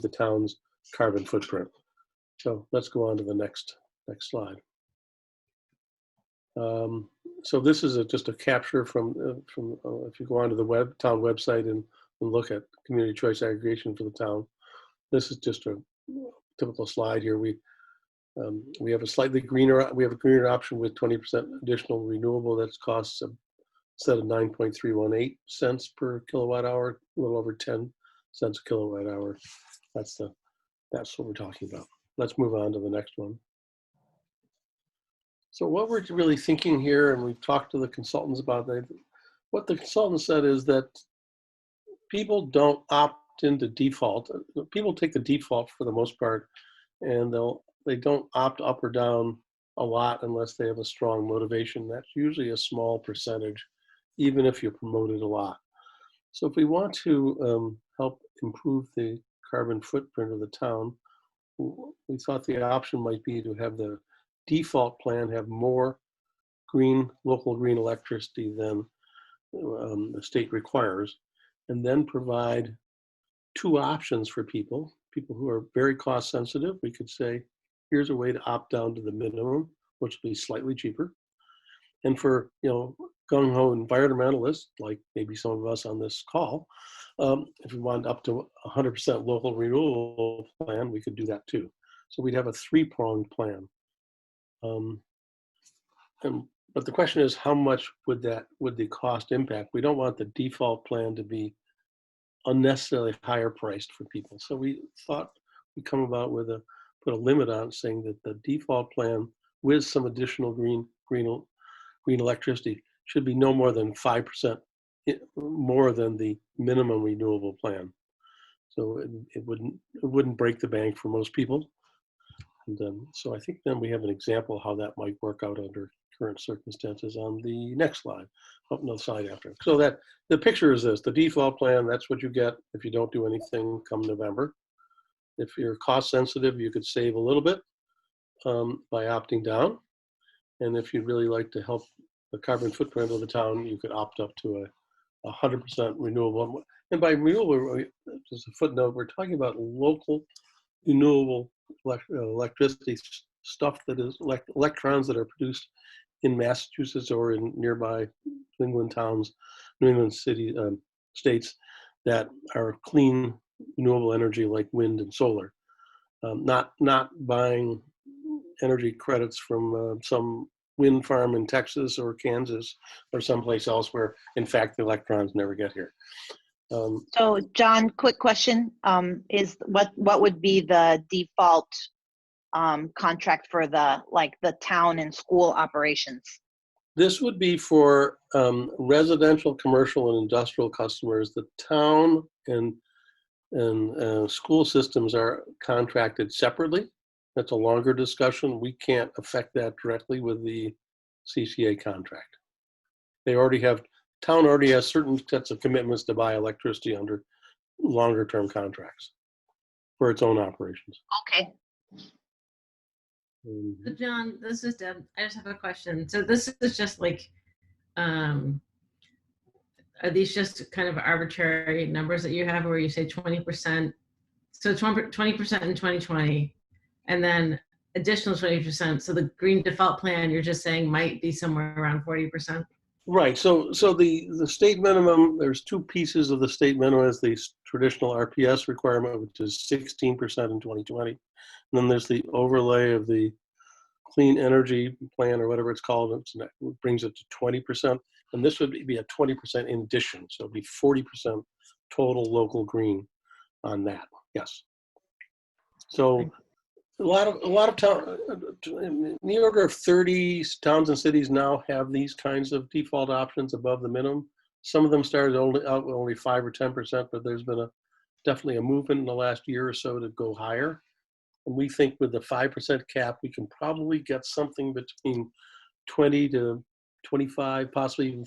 the town's carbon footprint. So let's go on to the next slide. So this is just a capture from if you go onto the town website and look at community choice aggregation for the town. This is just a typical slide here. We have a slightly greener, we have a greener option with 20% additional renewable. That costs instead of 9.318 cents per kilowatt hour, a little over 10 cents a kilowatt hour. That's what we're talking about. Let's move on to the next one. So what we're really thinking here, and we've talked to the consultants about that, what the consultant said is that people don't opt into default. People take the default for the most part, and they don't opt up or down a lot unless they have a strong motivation. That's usually a small percentage, even if you promote it a lot. So if we want to help improve the carbon footprint of the town, we thought the option might be to have the default plan have more local green electricity than the state requires, and then provide two options for people who are very cost sensitive. We could say, here's a way to opt down to the minimum, which will be slightly cheaper. And for gung-ho environmentalists, like maybe some of us on this call, if we want up to 100% local renewable plan, we could do that too. So we'd have a three-pronged plan. But the question is, how much would the cost impact? We don't want the default plan to be unnecessarily higher priced for people. So we thought we'd come about with put a limit on, saying that the default plan with some additional green electricity should be no more than 5% more than the minimum renewable plan. So it wouldn't break the bank for most people. And so I think then we have an example how that might work out under current circumstances on the next slide. Oh, no, slide after. So that the picture is this: the default plan, that's what you get if you don't do anything come November. If you're cost sensitive, you could save a little bit by opting down. And if you'd really like to help the carbon footprint of the town, you could opt up to a 100% renewable. And by renewable, just a footnote, we're talking about local renewable electricity stuff that is electrons that are produced in Massachusetts or in nearby New England towns, New England states that are clean renewable energy like wind and solar. Not buying energy credits from some wind farm in Texas or Kansas or someplace else where, in fact, the electrons never get here. So, John, quick question: is what would be the default contract for the town and school operations? This would be for residential, commercial, and industrial customers. The town and school systems are contracted separately. That's a longer discussion. We can't affect that directly with the CCA contract. Town already has certain sets of commitments to buy electricity under longer term contracts for its own operations. Okay. So John, this is Deb. I just have a question. So this is just like, are these just kind of arbitrary numbers that you have where you say 20%? So 20% in 2020, and then additional 20%. So the green default plan, you're just saying might be somewhere around 40%? Right. So the state minimum, there's two pieces of the state minimum. Is the traditional RPS requirement, which is 16% in 2020. And then there's the overlay of the clean energy plan or whatever it's called. It brings it to 20%. And this would be a 20% in addition. So it'd be 40% total local green on that. Yes. So a lot of towns, New York, of 30 towns and cities now have these kinds of default options above the minimum. Some of them started out with only 5 or 10%, but there's been definitely a movement in the last year or so to go higher. And we think with the 5% cap, we can probably get something between 20 to 25, possibly even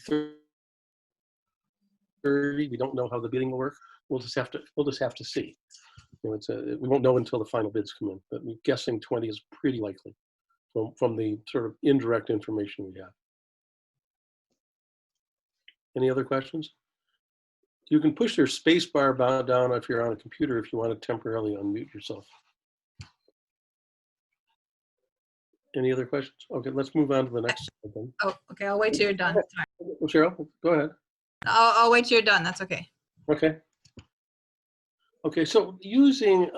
30. We don't know how the bidding will work. We'll just have to see. We won't know until the final bids come in, but we're guessing 20 is pretty likely from the sort of indirect information we have. Any other questions? You can push your space bar down if you're on a computer if you want to temporarily unmute yourself. Any other questions? Okay, let's move on to the next slide then. Oh, okay, I'll wait till you're done. Sorry. Well, Cheryl, go ahead. I'll wait till you're done. That's okay. Okay. Okay, so using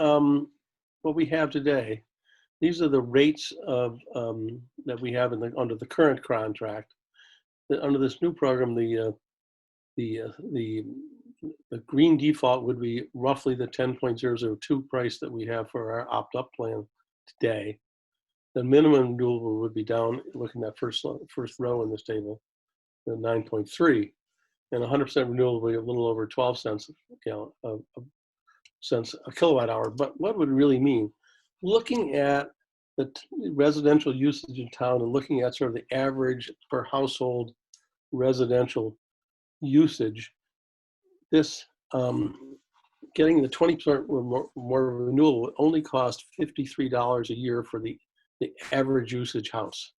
what we have today, these are the rates of that we have under the current contract. Under this new program, the green default would be roughly the 10.002 price that we have for our opt-up plan today. The minimum renewable would be down, looking at first row in this table, the 9.3, and 100% renewable would be a little over 12 cents a kilowatt hour. But what would it really mean? Looking at the residential usage in town and looking at sort of the average per household residential usage, this getting the 20% more renewable would only cost $53 a year for the average usage house.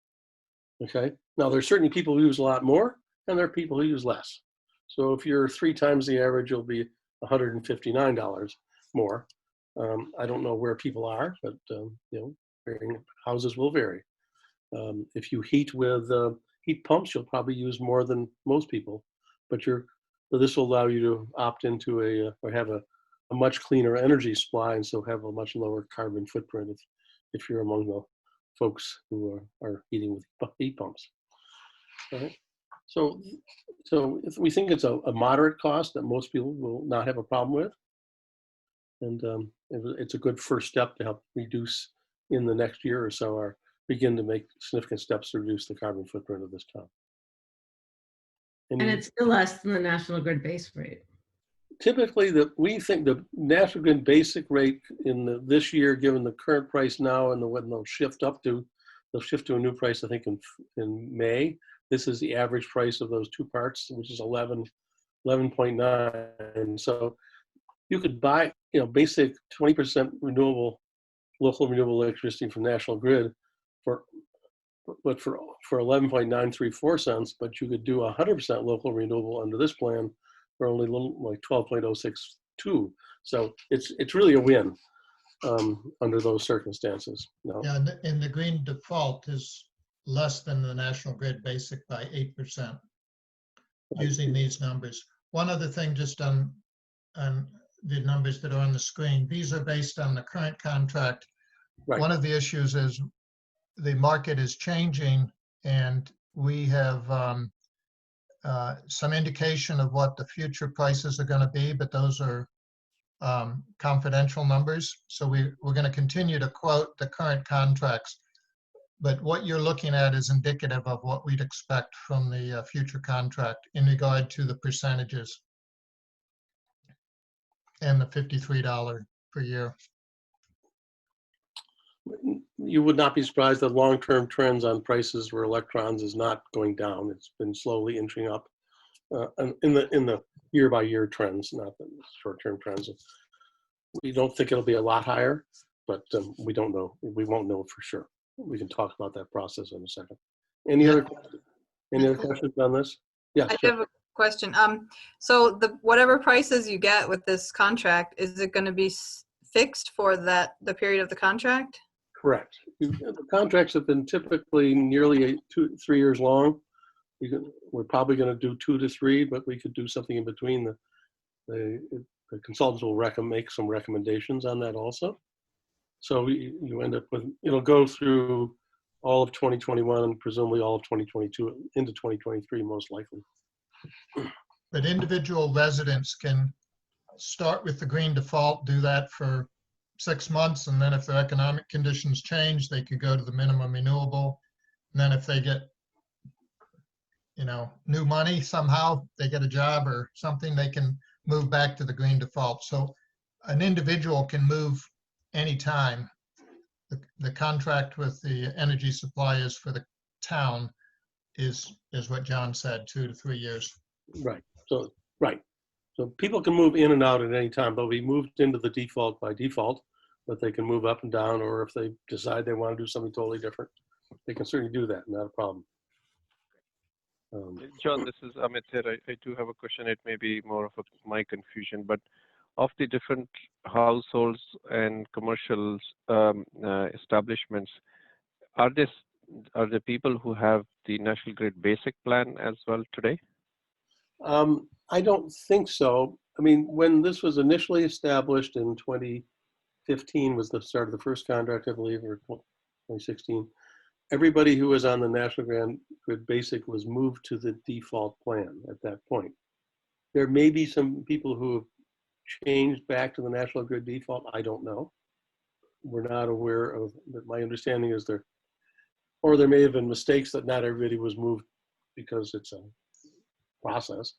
Okay. Now there's certainly people who use a lot more, and there are people who use less. So if you're 3 times the average, you'll be $159 more. I don't know where people are, but varying houses will vary. If you heat with heat pumps, you'll probably use more than most people, but this will allow you to opt into or have a much cleaner energy supply, and so have a much lower carbon footprint if you're among the folks who are heating with heat pumps. All right. So if we think it's a moderate cost that most people will not have a problem with, and it's a good first step to help reduce in the next year or so, or begin to make significant steps to reduce the carbon footprint of this town. And it's still less than the National Grid base rate. Typically, we think the National Grid basic rate in this year, given the current price now and when they'll shift to a new price, I think in May. This is the average price of those two parts, which is 11.9. So you could buy, basic 20% local renewable electricity from National Grid for 11.934 cents, but you could do 100% local renewable under this plan for only like 12.062. So it's really a win under those circumstances. No. Yeah, and the green default is less than the National Grid basic by 8% using these numbers. One other thing, just on the numbers that are on the screen, these are based on the current contract. Right. One of the issues is the market is changing, and we have some indication of what the future prices are going to be, but those are confidential numbers. So we're going to continue to quote the current contracts, but what you're looking at is indicative of what we'd expect from the future contract in regard to the percentages and the $53 per year. You would not be surprised that long-term trends on prices for electrons is not going down. It's been slowly inching up in the year-by-year trends, not the short-term trends. We don't think it'll be a lot higher, but we don't know. We won't know for sure. We can talk about that process in a second. Any other questions on this? Yeah, I sure. have a question. So whatever prices you get with this contract, is it going to be fixed for the period of the contract? Correct. The contracts have been typically nearly 3 years long. We're probably going to do 2 to 3, but we could do something in between. The consultants will make some recommendations on that also. So you end up with, it'll go through all of 2021 and presumably all of 2022 into 2023 most likely. But individual residents can start with the green default, do that for 6 months, and then if their economic conditions change, they could go to the minimum renewable. And then if they get, new money somehow, they get a job or something, they can move back to the green default. So an individual can move anytime. The contract with the energy suppliers for the town is what John said, 2 to 3 years. Right. So people can move in and out at any time, but we moved into the default by default, but they can move up and down, or if they decide they want to do something totally different, they can certainly do that, not a problem. John, this is Amit here. I do have a question. It may be more of my confusion, but of the different households and commercial establishments, are the people who have the National Grid Basic plan as well today? I don't think so. I mean, when this was initially established in 2015 was the start of the first contract, I believe, or 2016. Everybody who was on the National Grid Basic was moved to the default plan at that point. There may be some people who have changed back to the National Grid default. I don't know. We're not aware of, but my understanding is there may have been mistakes that not everybody was moved because it's a process.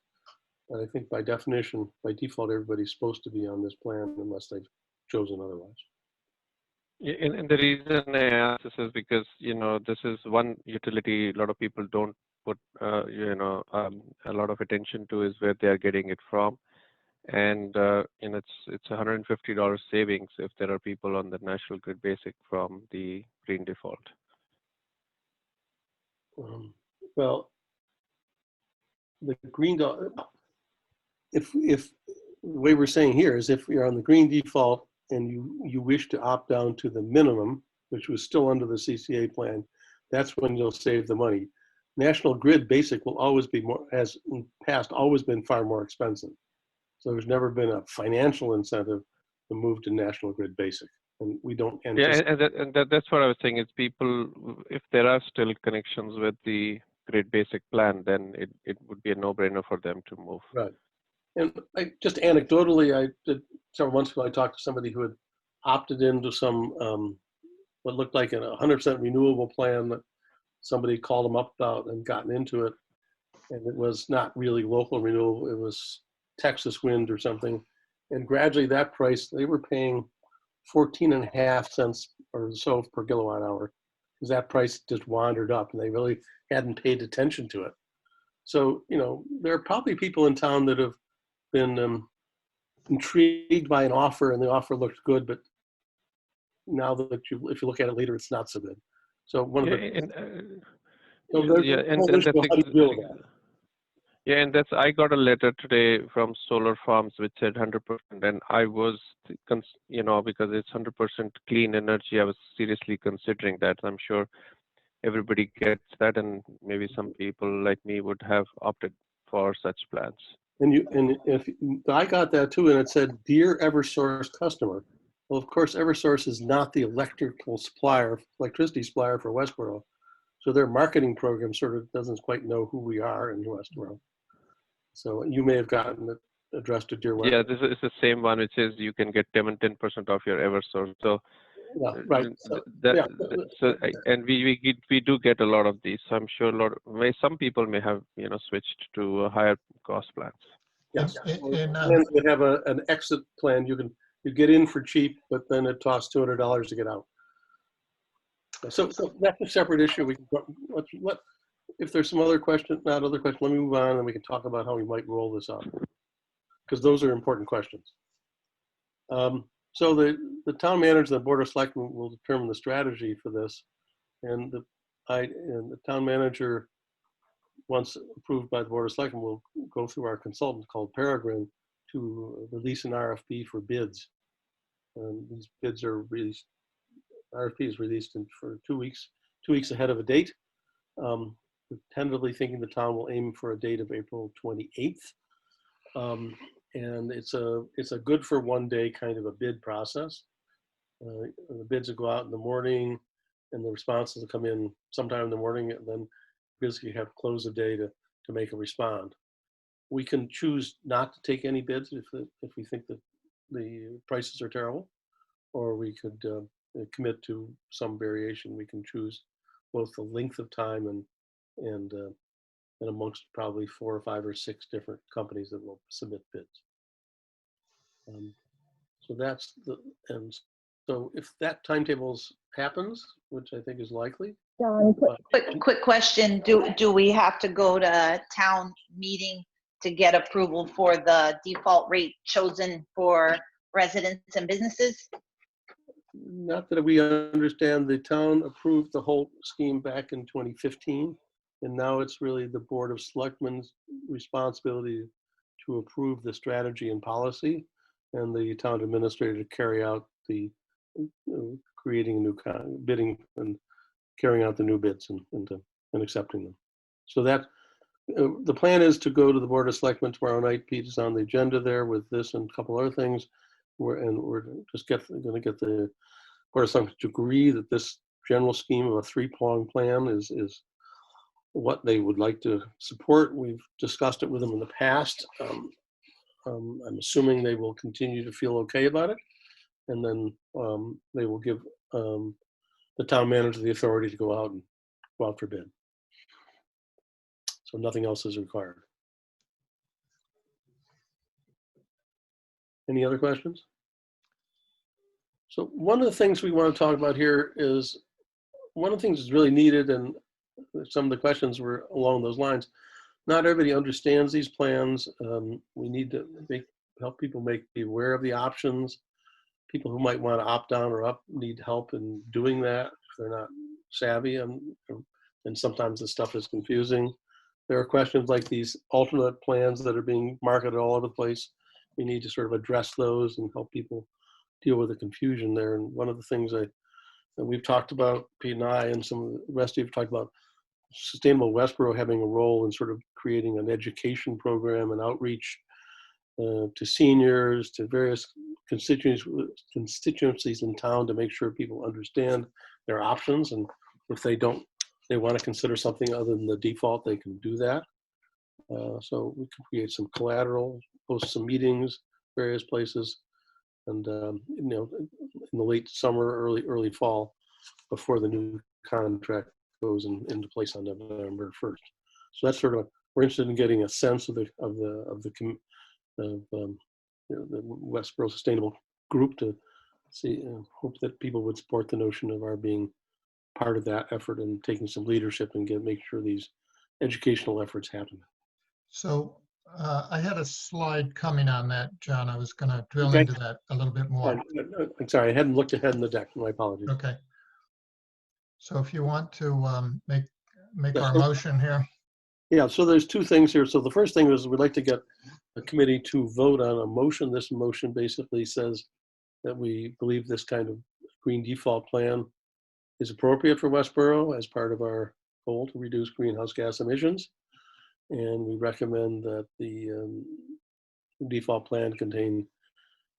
But I think by definition, by default, everybody's supposed to be on this plan unless they've chosen otherwise. Yeah, and the reason I ask this is because, this is one utility a lot of people don't put, a lot of attention to is where they are getting it from. And, it's $150 savings if there are people on the National Grid Basic from the green default. Well, the green, if the way we're saying here is if you're on the green default and you wish to opt down to the minimum, which was still under the CCA plan, that's when you'll save the money. National Grid Basic will always be more, has in the past always been far more expensive. So there's never been a financial incentive to move to National Grid Basic. And we don't anticipate. Yeah, and that's what I was saying is people, if there are still connections with the Grid Basic plan, then it would be a no-brainer for them to move. Right. And just anecdotally, I did several months ago, I talked to somebody who had opted into some, what looked like a 100% renewable plan that somebody called them up about and gotten into it. And it was not really local renewable, it was Texas wind or something. And gradually that price, they were paying 14.5 cents or so per kilowatt hour, because that price just wandered up and they really hadn't paid attention to it. So, there are probably people in town that have been intrigued by an offer and the offer looked good, but now that if you look at it later, it's not so good. So one of the, Yeah, and I got a letter today from Solar Farms which said 100%, and I was, because it's 100% clean energy, I was seriously considering that. I'm sure everybody gets that, and maybe some people like me would have opted for such plans. And if I got that too, and it said, "Dear EverSource customer." Well, of course, EverSource is not the electricity supplier for Westborough, so their marketing program sort of doesn't quite know who we are in Westborough. So you may have gotten it addressed to Dear Westborough. Yeah, this is the same one which says you can get 10% off your EverSource. So yeah, right. And we do get a lot of these. So I'm sure some people may have switched to higher cost plans. Yes, and we have an exit plan. You get in for cheap, but then it costs $200 to get out. So that's a separate issue. We can if there's some other question, let me move on and we can talk about how we might roll this out, because those are important questions. So the town manager and the board of selectmen will determine the strategy for this, and the town manager, once approved by the board of selectmen, will go through our consultant called Peregrine to release an RFP for bids. And these bids are released. RFP is released for 2 weeks ahead of a date. We're tentatively thinking the town will aim for a date of April 28th. And it's a good for one day kind of a bid process. The bids will go out in the morning and the responses will come in sometime in the morning, and then basically have close the day to make a respond. We can choose not to take any bids if we think that the prices are terrible, or we could commit to some variation. We can choose both the length of time and amongst probably 4 or 5 or 6 different companies that will submit bids. So if that timetable happens, which I think is likely. John, quick question. Do we have to go to town meeting to get approval for the default rate chosen for residents and businesses? Not that we understand. The town approved the whole scheme back in 2015. And now it's really the Board of Selectmen's responsibility to approve the strategy and policy, and the town administrator to carry out the creating a new bidding and carrying out the new bids and accepting them. So that the plan is to go to the Board of Selectmen tomorrow night. Pete is on the agenda there with this and a couple other things. We're just going to get the Board of Selectmen to agree that this general scheme of a three-pronged plan is what they would like to support. We've discussed it with them in the past. I'm assuming they will continue to feel okay about it, and then they will give the town manager the authority to go out for bid. So nothing else is required. Any other questions? So one of the things we want to talk about here is one of the things that's really needed, and some of the questions were along those lines. Not everybody understands these plans. We need to help people be aware of the options. People who might want to opt down or up need help in doing that if they're not savvy, and sometimes the stuff is confusing. There are questions like these alternate plans that are being marketed all over the place. We need to sort of address those and help people deal with the confusion there. And one of the things that we've talked about, Pete and I and some of the rest of you have talked about, Sustainable Westborough having a role in sort of creating an education program and outreach to seniors, to various constituencies in town to make sure people understand their options. And if they want to consider something other than the default, they can do that. So we can create some collateral, host some meetings, various places, and in the late summer, early fall, before the new contract goes into place on November 1st. So that's sort of we're interested in getting a sense of the Westborough Sustainable Group to see, hope that people would support the notion of our being part of that effort and taking some leadership and make sure these educational efforts happen. So I had a slide coming on that, John. I was going to drill Okay. into that a little bit more. I'm sorry, I hadn't looked ahead in the deck. My apologies. Okay. So if you want to make Yes. our motion here. Yeah, so there's two things here. So the first thing is we'd like to get the committee to vote on a motion. This motion basically says that we believe this kind of green default plan is appropriate for Westborough as part of our goal to reduce greenhouse gas emissions. And we recommend that the default plan contain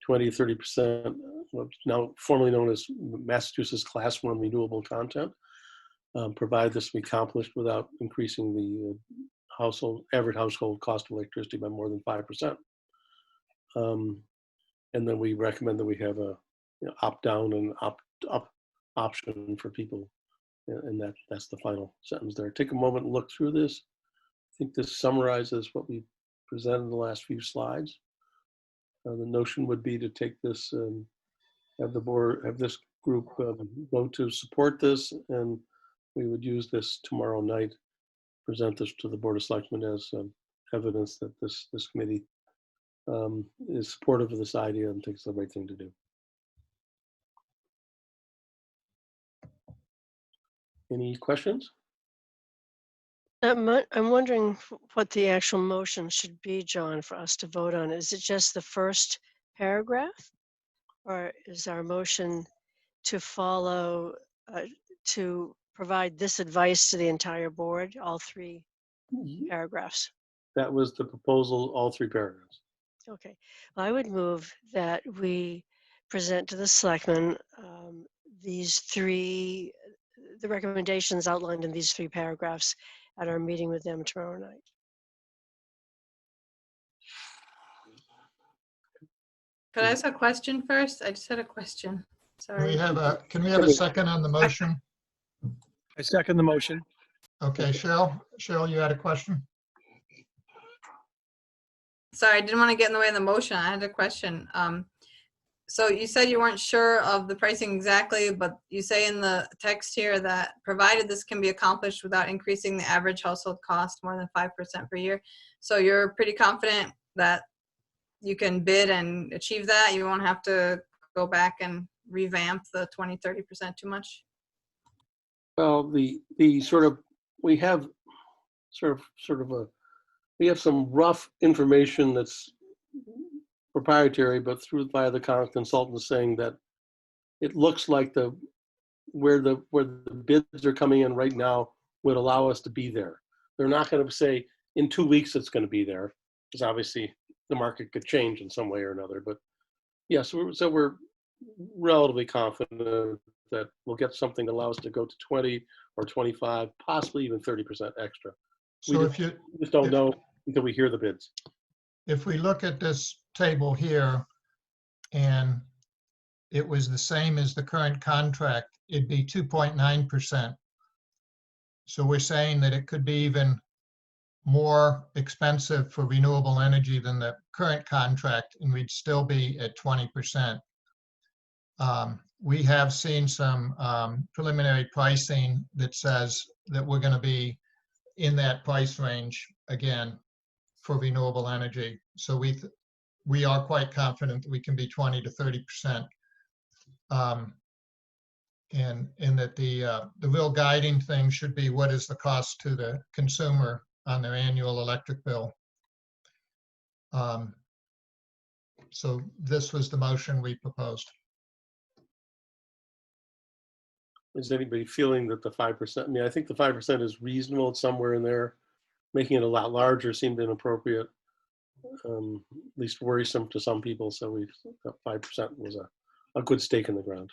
20 to 30%, what's now formerly known as Massachusetts Class 1 renewable content, provide this be accomplished without increasing the average household cost of electricity by more than 5%. And then we recommend that we have a opt-down and opt-up option for people, and that's the final sentence there. Take a moment and look through this. I think this summarizes what we presented in the last few slides. The notion would be to take this and have this group vote to support this, and we would use this tomorrow night, present this to the Board of Selectmen as evidence that this committee is supportive of this idea and thinks it's the right thing to do. Any questions? I'm wondering what the actual motion should be, John, for us to vote on. Is it just the first paragraph? Or is our motion to follow, to provide this advice to the entire board, all three paragraphs? That was the proposal, all three paragraphs. Okay, well, I would move that we present to the selectmen the recommendations outlined in these three paragraphs at our meeting with them tomorrow night. Could I ask a question first? I just had a question. Can we Sorry. have a second on the motion? I second the motion. Okay, Cheryl, you had a question? Sorry, I didn't want to get in the way of the motion. I had a question. So you said you weren't sure of the pricing exactly, but you say in the text here that provided this can be accomplished without increasing the average household cost more than 5% per year. So you're pretty confident that you can bid and achieve that? You won't have to go back and revamp the 20-30% too much? Well, the sort of, we have sort of we have some rough information that's proprietary, but via the consultant saying that it looks like where the bids are coming in right now would allow us to be there. They're not going to say in 2 weeks it's going to be there, because obviously the market could change in some way or another. But yeah, so we're relatively confident that we'll get something that allows us to go to 20 or 25, possibly even 30% extra. So We just don't know until we hear the bids. if we look at this table here and it was the same as the current contract, it'd be 2.9%. So we're saying that it could be even more expensive for renewable energy than the current contract, and we'd still be at 20%. We have seen some preliminary pricing that says that we're going to be in that price range again for renewable energy. So we are quite confident that we can be 20 to 30%. And that the real guiding thing should be what is the cost to the consumer on their annual electric bill. So this was the motion we proposed. Is anybody feeling that the 5%, I mean, I think the 5% is reasonable. It's somewhere in there. Making it a lot larger seemed inappropriate, at least worrisome to some people. So we thought 5% was a good stake in the ground.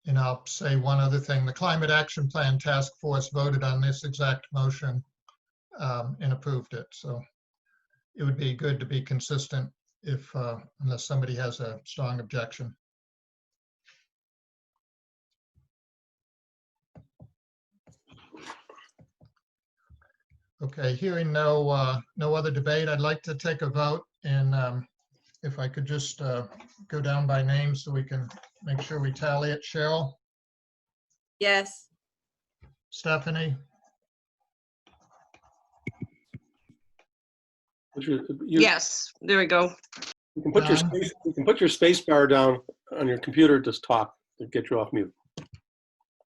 And I'll say one other thing. The Climate Action Plan Task Force voted on this exact motion and approved it. So it would be good to be consistent if, unless somebody has a strong objection. Okay, hearing no other debate, I'd like to take a vote, and if I could just go down by name so we can make sure we tally it. Cheryl, Yes. Stephanie, Yes, there we go. You can put your space bar down on your computer to talk to get you off mute.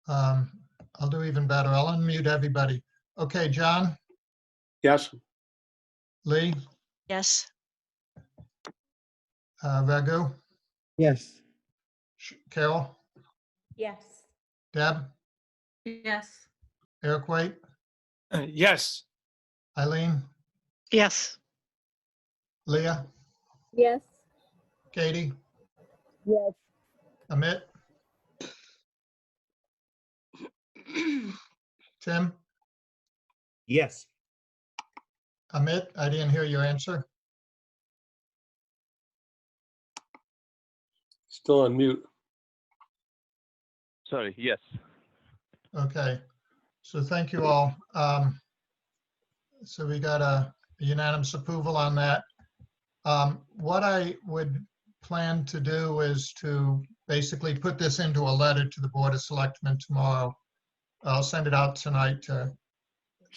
I'll do even better. I'll unmute everybody. Okay, John, Yes. Lee, Yes. Raghu, Yes. Carol, Yes. Deb, Yes. Eric Waite, Yes. Eileen, Yes. Leah, Yes. Katie, Yes. Amit, Tim, Yes. Amit, I didn't hear your answer. Still on mute. Sorry, yes. Okay, so thank you all. So we got a unanimous approval on that. What I would plan to do is to basically put this into a letter to the Board of Selectmen tomorrow. I'll send it out tonight to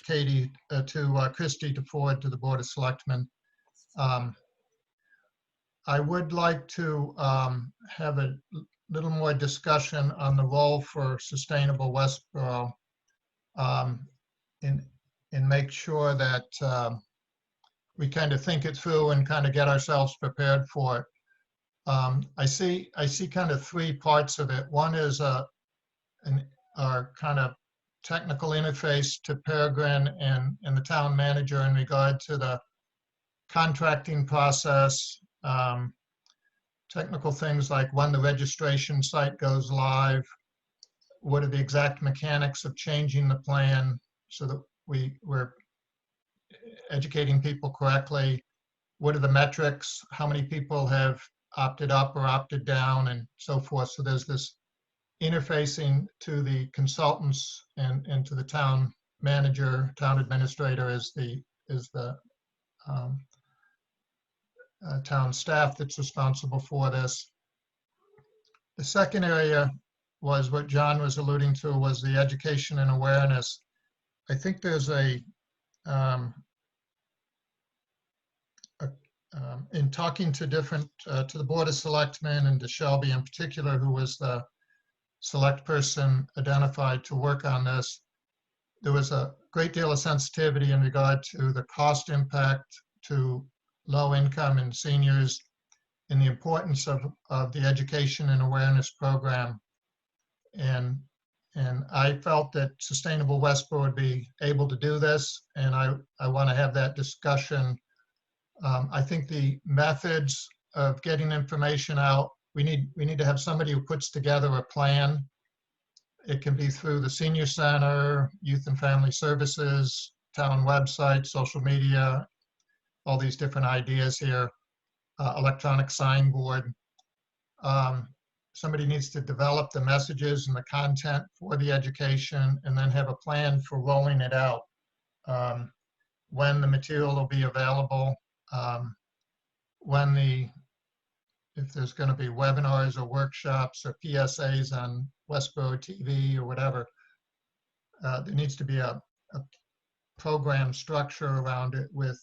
Katie, to Christie to forward to the Board of Selectmen. I would like to have a little more discussion on the role for Sustainable Westborough, and make sure that we kind of think it through and kind of get ourselves prepared for it. I see kind of three parts of it. One is our kind of technical interface to Peregrine and the town manager in regard to the contracting process, technical things like when the registration site goes live, what are the exact mechanics of changing the plan so that we're educating people correctly, what are the metrics, how many people have opted up or opted down, and so forth. So there's this interfacing to the consultants and to the town manager, town administrator is the town staff that's responsible for this. The second area was what John was alluding to, was the education and awareness. I think there's in talking to to the Board of Selectmen and to Shelby in particular, who was the select person identified to work on this, there was a great deal of sensitivity in regard to the cost impact to low income and seniors and the importance of the education and awareness program. And I felt that Sustainable Westborough would be able to do this, and I want to have that discussion. I think the methods of getting information out, we need to have somebody who puts together a plan. It can be through the senior center, youth and family services, town website, social media, all these different ideas here, electronic signboard. Somebody needs to develop the messages and the content for the education and then have a plan for rolling it out. When the material will be available, if there's going to be webinars or workshops or PSAs on Westborough TV or whatever, there needs to be a program structure around it with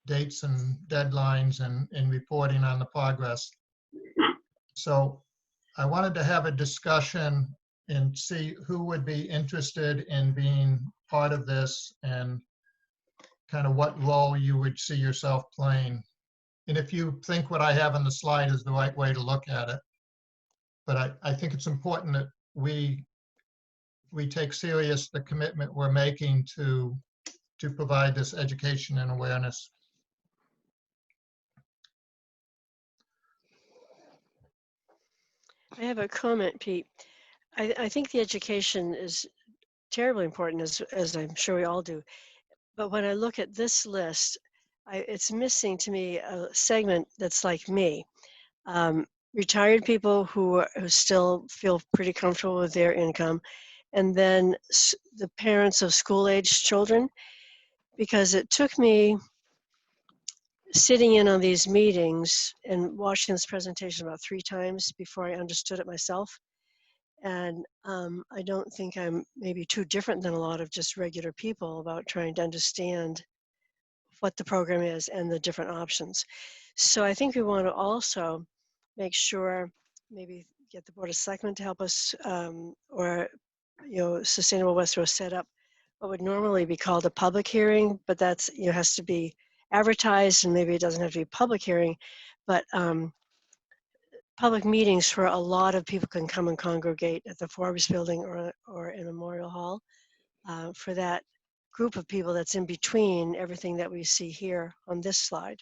dates and deadlines and reporting on the progress. So I wanted to have a discussion and see who would be interested in being part of this and kind of what role you would see yourself playing. And if you think what I have on the slide is the right way to look at it. But I think it's important that we take serious the commitment we're making to provide this education and awareness. I have a comment, Pete. I think the education is terribly important, as I'm sure we all do. But when I look at this list, it's missing to me a segment that's like me. Retired people who still feel pretty comfortable with their income, and then the parents of school-aged children, because it took me sitting in on these meetings and watching this presentation about 3 times before I understood it myself. And I don't think I'm maybe too different than a lot of just regular people about trying to understand what the program is and the different options. So I think we want to also make sure, maybe get the Board of Selectmen to help us, or Sustainable Westborough set up what would normally be called a public hearing, but that's has to be advertised, and maybe it doesn't have to be a public hearing, but public meetings where a lot of people can come and congregate at the Forbes Building or in Memorial Hall, for that group of people that's in between everything that we see here on this slide.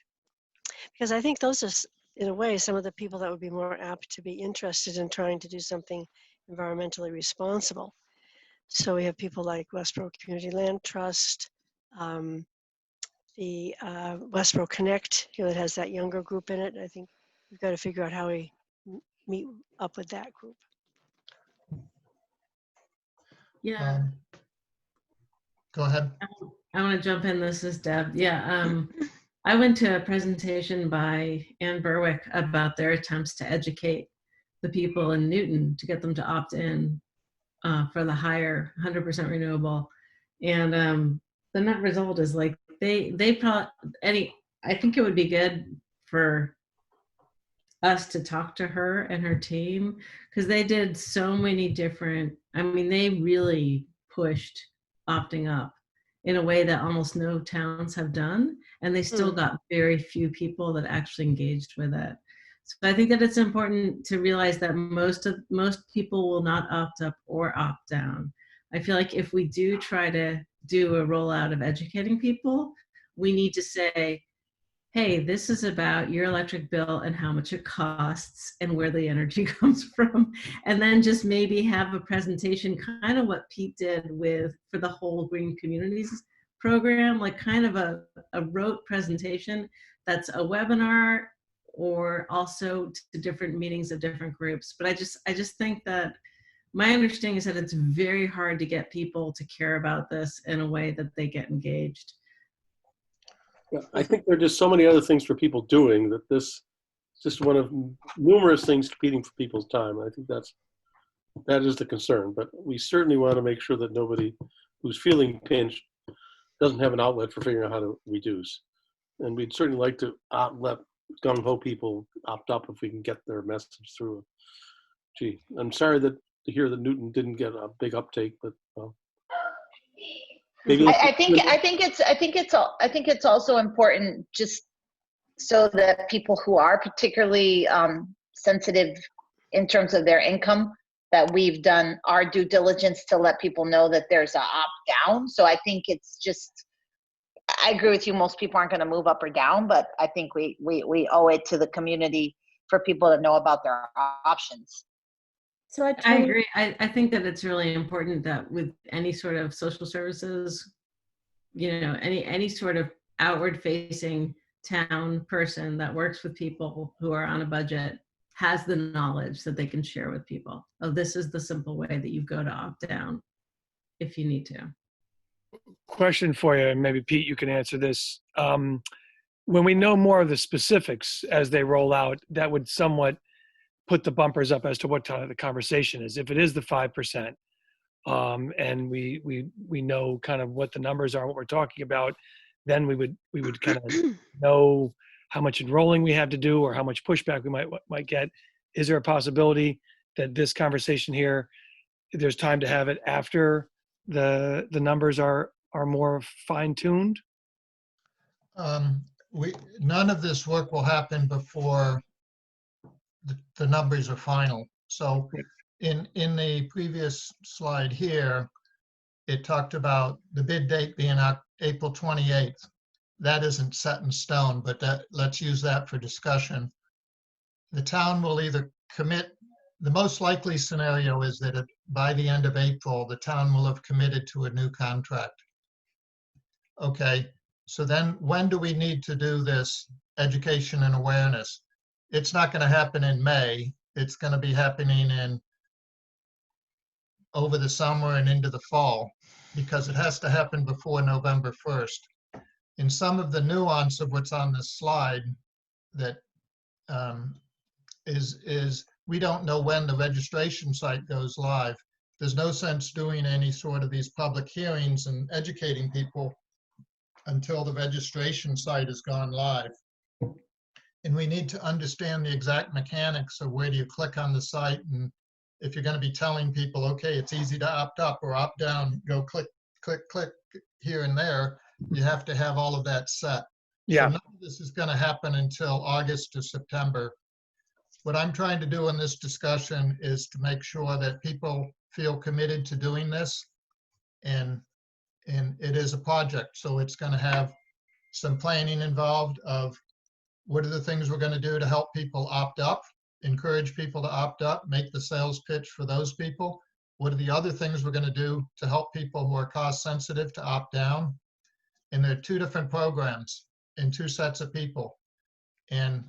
Because I think those are, in a way, some of the people that would be more apt to be interested in trying to do something environmentally responsible. So we have people like Westborough Community Land Trust, the Westborough Connect, that has that younger group in it. I think we've got to figure out how we meet up with that group. Yeah. Go ahead. I want to jump in. This is Deb. Yeah. I went to a presentation by Ann Berwick about their attempts to educate the people in Newton to get them to opt in for the higher 100% renewable. And the net result is like they probably, I think it would be good for us to talk to her and her team, because they did so many different, I mean, they really pushed opting up in a way that almost no towns have done, and they still got very few people that actually engaged with it. So I think that it's important to realize that most people will not opt up or opt down. I feel like if we do try to do a rollout of educating people, we need to say, hey, this is about your electric bill and how much it costs and where the energy comes from. And then just maybe have a presentation, kind of what Pete did for the whole Green Communities program, like kind of a rote presentation that's a webinar, or also to different meetings of different groups. But I just think that my understanding is that it's very hard to get people to care about this in a way that they get engaged. Yeah, I think there are just so many other things for people doing that this is just one of numerous things competing for people's time. I think that is the concern, but we certainly want to make sure that nobody who's feeling pinched doesn't have an outlet for figuring out how to reduce. And we'd certainly like to let gung-ho people opt up if we can get their message through. Gee, I'm sorry to hear that Newton didn't get a big uptake, but well. Maybe I think it's also important, just so that people who are particularly sensitive in terms of their income, that we've done our due diligence to let people know that there's a opt down. So I think it's just, I agree with you, most people aren't going to move up or down, but I think we owe it to the community for people to know about their options. So I I totally agree. I think that it's really important that with any sort of social services, you know, any sort of outward facing town person that works with people who are on a budget has the knowledge that they can share with people. Oh, this is the simple way that you go to opt down if you need to. Question for you, and maybe Pete, you can answer this. When we know more of the specifics as they roll out, that would somewhat put the bumpers up as to what the conversation is. If it is the 5%, and we know kind of what the numbers are, what we're talking about, then we would kind of know how much enrolling we have to do or how much pushback we might get. Is there a possibility that this conversation here, there's time to have it after the numbers are more fine-tuned? None of this work will happen before the numbers are final. So in the previous slide here, it talked about the bid date being April 28th. That isn't set in stone, but let's use that for discussion. The town will either commit, the most likely scenario is that by the end of April, the town will have committed to a new contract. Okay, so then when do we need to do this education and awareness? It's not going to happen in May. It's going to be happening over the summer and into the fall, because it has to happen before November 1st. In some of the nuance of what's on this slide, that is we don't know when the registration site goes live. There's no sense doing any sort of these public hearings and educating people until the registration site has gone live. And we need to understand the exact mechanics of where do you click on the site, and if you're going to be telling people, okay, it's easy to opt up or opt down, go click, click, click here and there, you have to have all of that set. Yeah. So none of this is going to happen until August or September. What I'm trying to do in this discussion is to make sure that people feel committed to doing this, and it is a project, so it's going to have some planning involved of what are the things we're going to do to help people opt up, encourage people to opt up, make the sales pitch for those people. What are the other things we're going to do to help people who are cost sensitive to opt down? And there are two different programs and two sets of people. And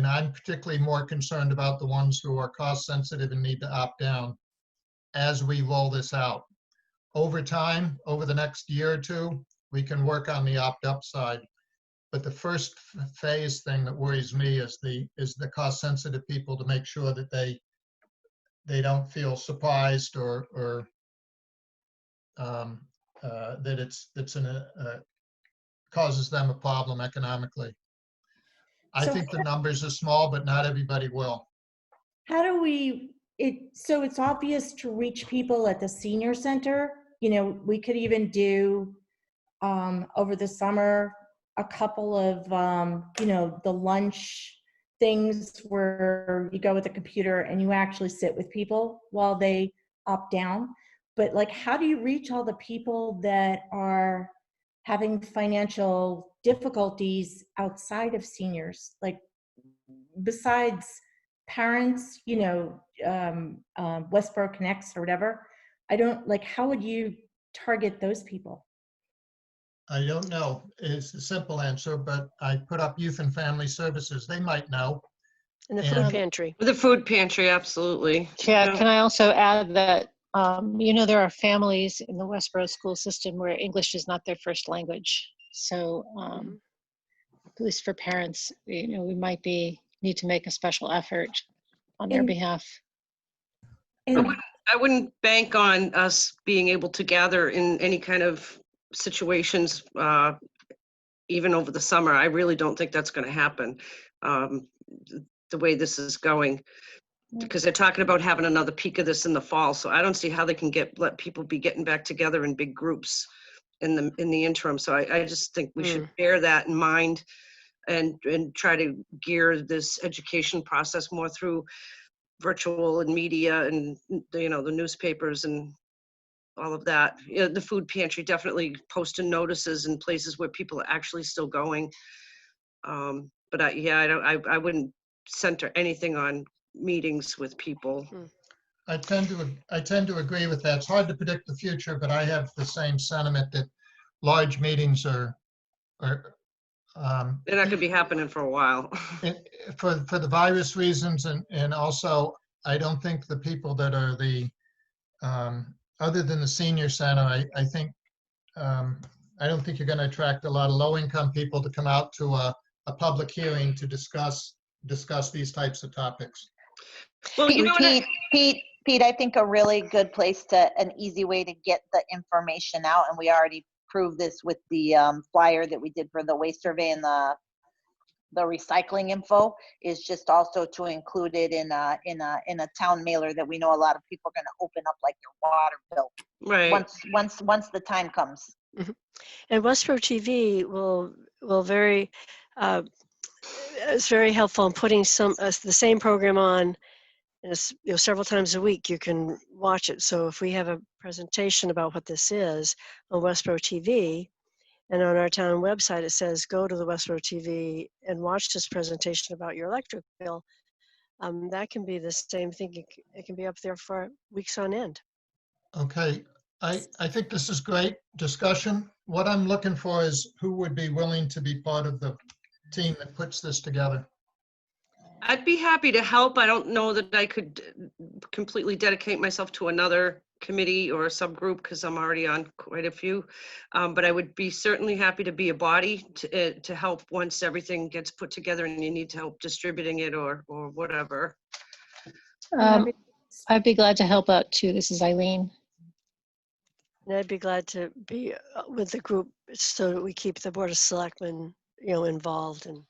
I'm particularly more concerned about the ones who are cost sensitive and need to opt down as we roll this out. Over time, over the next year or two, we can work on the opt-up side. But the first phase thing that worries me is the cost sensitive people, to make sure that they don't feel surprised or that it's causes them a problem economically. I think the numbers are small, but not everybody will. How do so it's obvious to reach people at the senior center. You know, we could even do over the summer a couple of, you know, the lunch things where you go with a computer and you actually sit with people while they opt down. But like, how do you reach all the people that are having financial difficulties outside of seniors? Like, besides parents, you know, Westborough Connects or whatever. I don't, like, how would you target those people? I don't know. It's a simple answer, but I put up Youth and Family Services. They might know. In the food pantry. The food pantry, absolutely. Yeah, can I also add that, you know, there are families in the Westborough school system where English is not their first language. So at least for parents, you know, we might need to make a special effort on their behalf. I wouldn't bank on us being able to gather in any kind of situations, even over the summer. I really don't think that's going to happen the way this is going, because they're talking about having another peak of this in the fall. So I don't see how they can let people be getting back together in big groups in the interim. So I just think we should bear that in mind and try to gear this education process more through virtual and media and, you know, the newspapers and all of that. You know, the food pantry, definitely posting notices in places where people are actually still going. But I wouldn't center anything on meetings with people. I tend to agree with that. It's hard to predict the future, but I have the same sentiment that large meetings are They're not going to be happening for a while. for the virus reasons, and also I don't think the people that are the other than the senior center, I think I don't think you're going to attract a lot of low-income people to come out to a public hearing to discuss these types of topics. Well, you know what? Pete, I think a really good place an easy way to get the information out, and we already proved this with the flyer that we did for the waste survey and the recycling info, is just also to include it in a town mailer that we know a lot of people are going to open up, like your water bill. Right. Once the time comes. And Westborough TV will very it's very helpful in putting the same program on, and several times a week you can watch it. So if we have a presentation about what this is on Westborough TV, and on our town website it says go to the Westborough TV and watch this presentation about your electric bill, that can be the same thing. It can be up there for weeks on end. Okay, I think this is great discussion. What I'm looking for is who would be willing to be part of the team that puts this together. I'd be happy to help. I don't know that I could completely dedicate myself to another committee or a subgroup because I'm already on quite a few. But I would be certainly happy to be a body to help once everything gets put together and you need to help distributing it or whatever. I'd be glad to help out too. This is Eileen. And I'd be glad to be with the group so that we keep the Board of Selectmen, involved and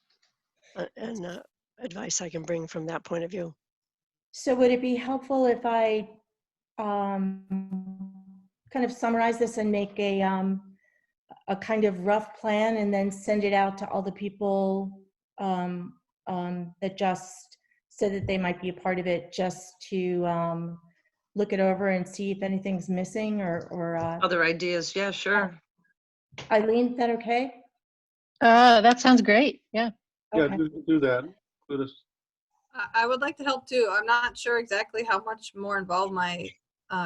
advice I can bring from that point of view. So would it be helpful if I kind of summarize this and make a kind of rough plan and then send it out to all the people that just said that they might be a part of it, just to look it over and see if anything's missing or Other ideas? Yeah, sure. Eileen, is that okay? That sounds great. Yeah. Yeah, do that. I would like to help too. I'm not sure exactly how much more involved my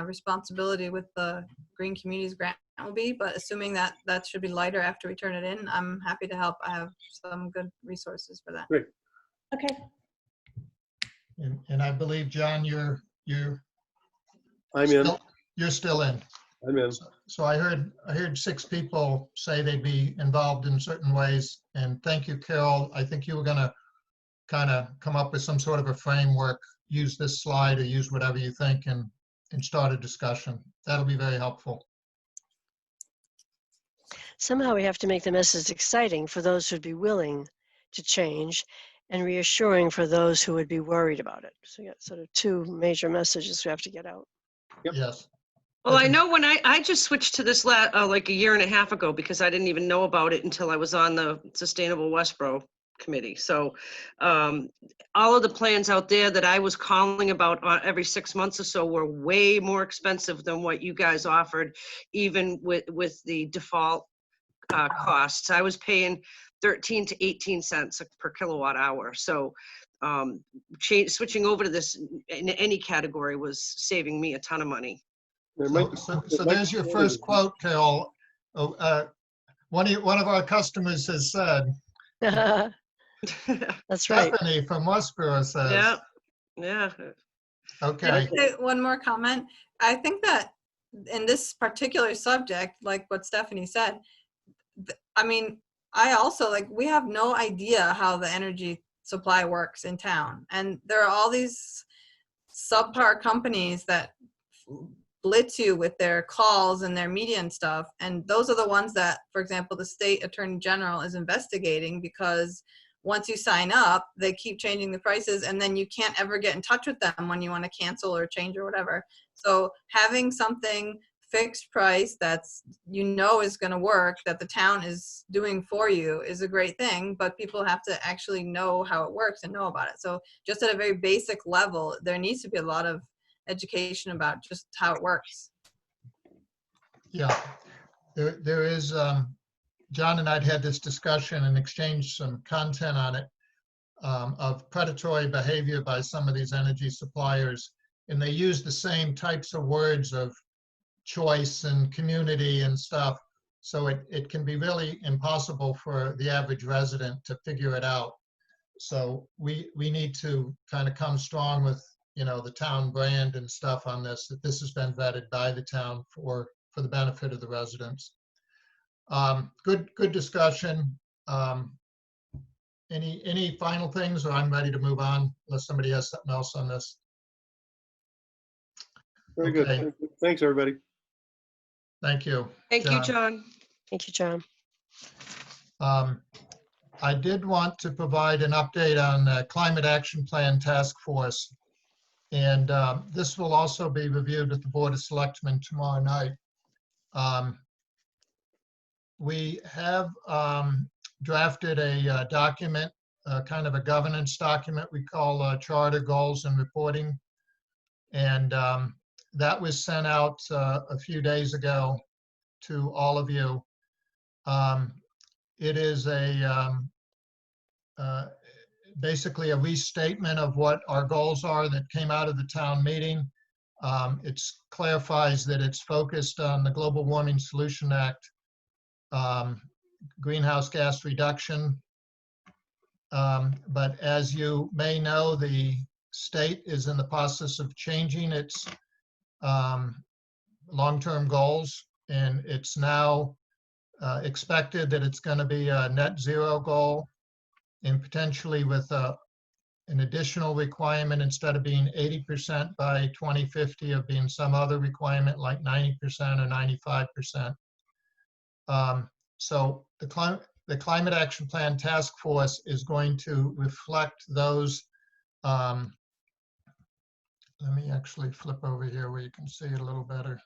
responsibility with the Green Communities Grant will be, but assuming that should be lighter after we turn it in, I'm happy to help. I have some good resources for that. Great. Okay. And I believe, John, you're I'm in. You're still in. I'm in. So I heard 6 people say they'd be involved in certain ways. And thank you, Carol. I think you were going to kind of come up with some sort of a framework, use this slide or use whatever you think and start a discussion. That'll be very helpful. Somehow we have to make the message exciting for those who'd be willing to change and reassuring for those who would be worried about it. So you got sort of 2 major messages we have to get out. Yep. Yes. Well, I know when I just switched to this like a year and a half ago because I didn't even know about it until I was on the Sustainable Westborough committee. So all of the plans out there that I was calling about every 6 months or so were way more expensive than what you guys offered, even with the default costs. I was paying 13 to 18 cents per kilowatt hour. So switching over to this in any category was saving me a ton of money. So there's your first quote, Carol. One of our customers has said. That's right. Stephanie from Westborough says. Yeah. Okay. Can I say one more comment? I think that in this particular subject, like what Stephanie said, I mean, I also we have no idea how the energy supply works in town. And there are all these subpar companies that blitz you with their calls and their media and stuff. And those are the ones that, for example, the state attorney general is investigating because once you sign up, they keep changing the prices and then you can't ever get in touch with them when you want to cancel or change or whatever. So having something fixed price that's, you know, is going to work, that the town is doing for you, is a great thing, but people have to actually know how it works and know about it. So just at a very basic level, there needs to be a lot of education about just how it works. Yeah, there is, John and I'd had this discussion and exchanged some content on it, of predatory behavior by some of these energy suppliers. And they use the same types of words of choice and community and stuff. So it can be really impossible for the average resident to figure it out. So we need to kind of come strong with, you know, the town brand and stuff on this, that this has been vetted by the town for the benefit of the residents. Good discussion. Any final things, or I'm ready to move on unless somebody has something else on this. Very Okay. good. Thanks, everybody. Thank you. Thank you, John. Thank you, John. I did want to provide an update on the Climate Action Plan Task Force. And this will also be reviewed with the Board of Selectmen tomorrow night. We have drafted a document, kind of a governance document we call Charter Goals and Reporting. And that was sent out a few days ago to all of you. It is basically a restatement of what our goals are that came out of the town meeting. It clarifies that it's focused on the Global Warming Solution Act, greenhouse gas reduction. But as you may know, the state is in the process of changing its long-term goals, and it's now expected that it's going to be a net zero goal, and potentially with an additional requirement, instead of being 80% by 2050, of being some other requirement like 90% or 95%. So the Climate Action Plan Task Force is going to reflect those. Let me actually flip over here where you can see it a little better.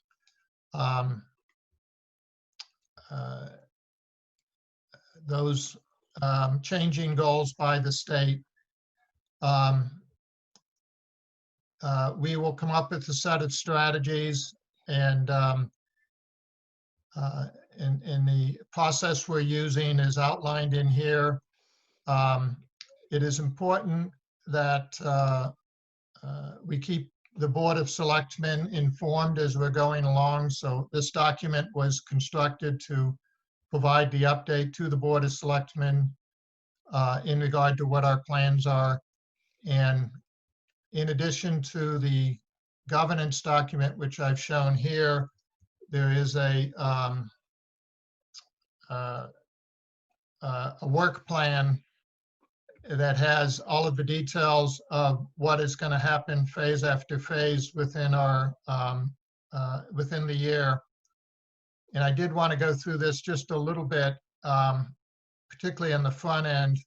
Those changing goals by the state. We will come up with a set of strategies, and the process we're using is outlined in here. It is important that we keep the Board of Selectmen informed as we're going along. So this document was constructed to provide the update to the Board of Selectmen in regard to what our plans are. And in addition to the governance document, which I've shown here, there is a work plan that has all of the details of what is going to happen phase after phase within our within the year. And I did want to go through this just a little bit, particularly on the front end.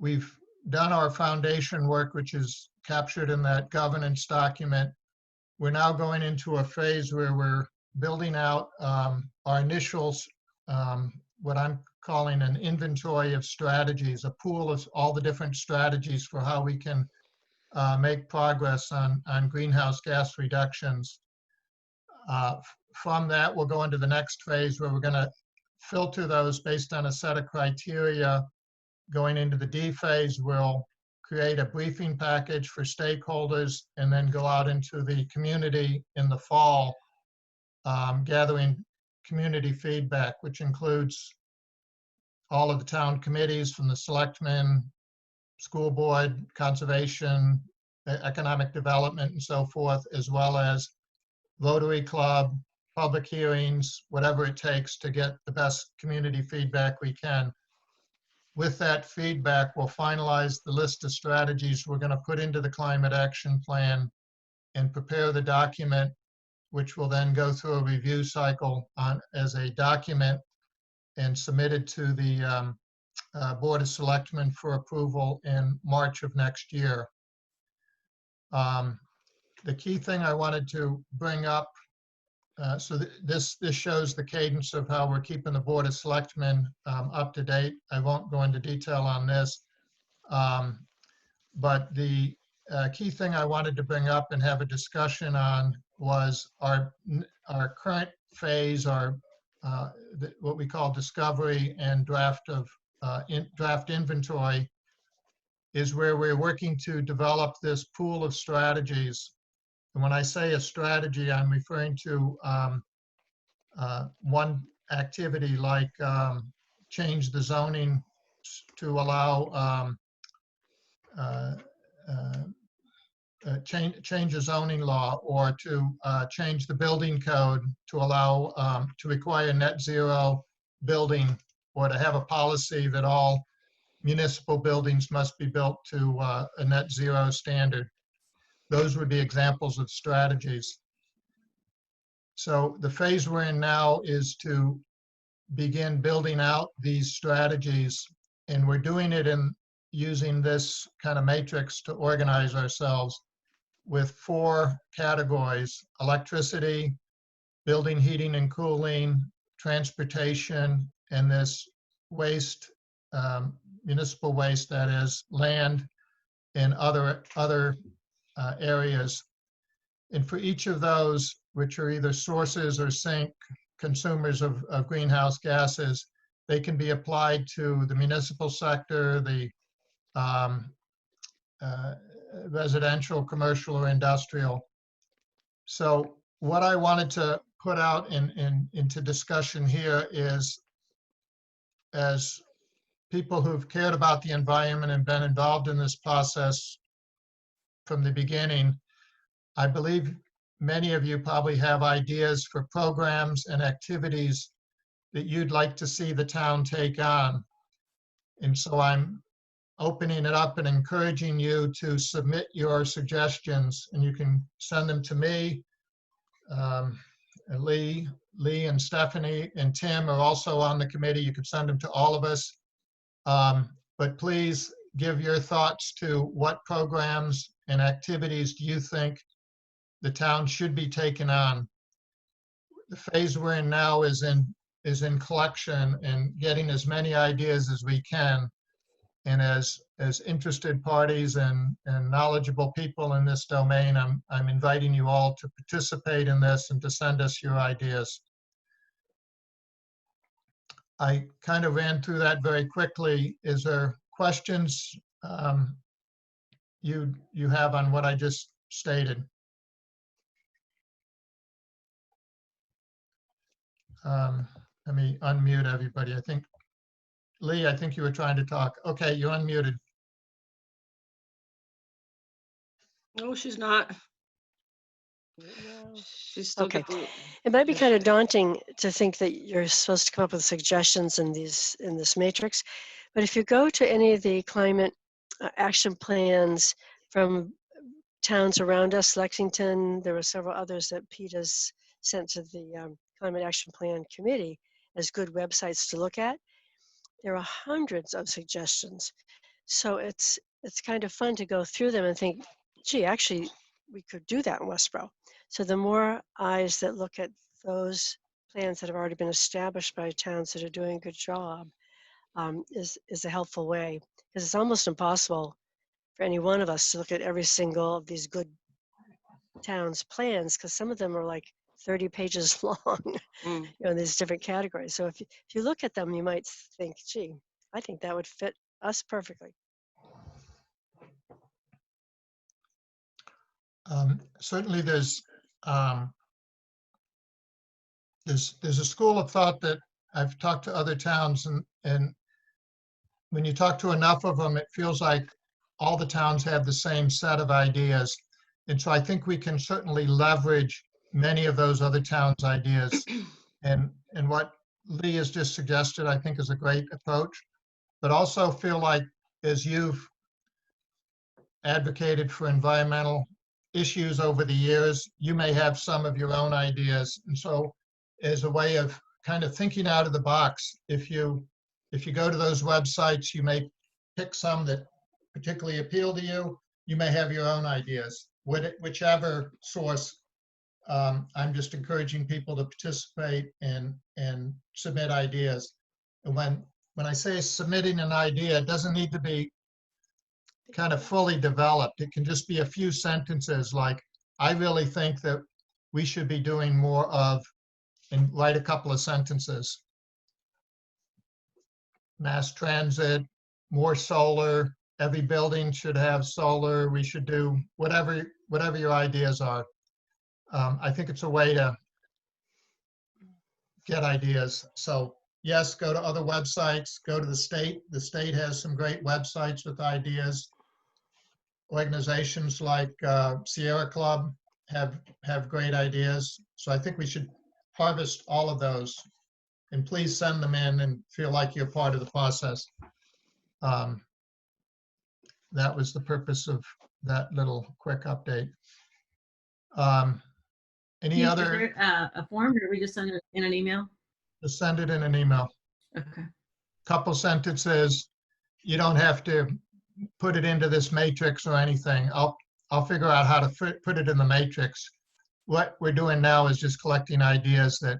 We've done our foundation work, which is captured in that governance document. We're now going into a phase where we're building out our initials, what I'm calling an inventory of strategies, a pool of all the different strategies for how we can make progress on greenhouse gas reductions. From that, we'll go into the next phase where we're going to filter those based on a set of criteria. Going into the D phase, we'll create a briefing package for stakeholders and then go out into the community in the fall, gathering community feedback, which includes all of the town committees from the selectmen, school board, conservation, economic development, and so forth, as well as Rotary Club, public hearings, whatever it takes to get the best community feedback we can. With that feedback, we'll finalize the list of strategies we're going to put into the Climate Action Plan and prepare the document, which will then go through a review cycle as a document and submitted to the Board of Selectmen for approval in March of next year. The key thing I wanted to bring up This shows the cadence of how we're keeping the Board of Selectmen up to date. I won't go into detail on this. But the key thing I wanted to bring up and have a discussion on was our current phase, what we call discovery and draft inventory, is where we're working to develop this pool of strategies. And when I say a strategy, I'm referring to one activity like change the zoning to allow change a zoning law, or to change the building code to allow to require net zero building, or to have a policy that all municipal buildings must be built to a net zero standard. Those would be examples of strategies. So the phase we're in now is to begin building out these strategies, and we're doing it in using this kind of matrix to organize ourselves with 4 categories: electricity, building heating and cooling, transportation, and this waste, municipal waste, that is land and other areas. And for each of those, which are either sources or sink consumers of greenhouse gases, they can be applied to the municipal sector, the residential, commercial, or industrial. So what I wanted to put out into discussion here is, as people who've cared about the environment and been involved in this process from the beginning, I believe many of you probably have ideas for programs and activities that you'd like to see the town take on. And so I'm opening it up and encouraging you to submit your suggestions, and you can send them to me. Lee and Stephanie and Tim are also on the committee. You can send them to all of us. But please give your thoughts to what programs and activities do you think the town should be taking on. The phase we're in now is in collection and getting as many ideas as we can. And as interested parties and knowledgeable people in this domain, I'm inviting you all to participate in this and to send us your ideas. I kind of ran through that very quickly. Is there questions you have on what I just stated? Let me unmute everybody. I think, Lee, I think you were trying to talk. Okay, you're unmuted. No, she's not. She's still Okay. getting. It might be kind of daunting to think that you're supposed to come up with suggestions in this matrix, but if you go to any of the climate action plans from towns around us, Lexington, there were several others that Pete has sent to the Climate Action Plan Committee as good websites to look at. There are hundreds of suggestions. So it's kind of fun to go through them and think, gee, actually, we could do that in Westborough. So the more eyes that look at those plans that have already been established by towns that are doing a good job is a helpful way. Because it's almost impossible for any one of us to look at every single of these good towns' plans, because some of them are like 30 pages long, you know, in these different categories. So if you look at them, you might think, gee, I think that would fit us perfectly. Certainly there's a school of thought that I've talked to other towns, and when you talk to enough of them, it feels like all the towns have the same set of ideas. And so I think we can certainly leverage many of those other towns' ideas. And what Lee has just suggested, I think, is a great approach. But also feel like, as you've advocated for environmental issues over the years, you may have some of your own ideas. And so as a way of kind of thinking out of the box, if you go to those websites, you may pick some that particularly appeal to you. You may have your own ideas. Whichever source I'm just encouraging people to participate and submit ideas. And when I say submitting an idea, it doesn't need to be kind of fully developed. It can just be a few sentences like, I really think that we should be doing more of, and write a couple of sentences. Mass transit, more solar, every building should have solar, we should do whatever your ideas are. I think it's a way to get ideas. So yes, go to other websites, go to the state. The state has some great websites with ideas. Organizations like Sierra Club have great ideas. So I think we should harvest all of those, and please send them in and feel like you're part of the process. That was the purpose of that little quick update. Any Pete, is other? there a form, or we just send it in an email? Just send it in an email. Okay. Couple sentences. You don't have to put it into this matrix or anything. I'll figure out how to put it in the matrix. What we're doing now is just collecting ideas that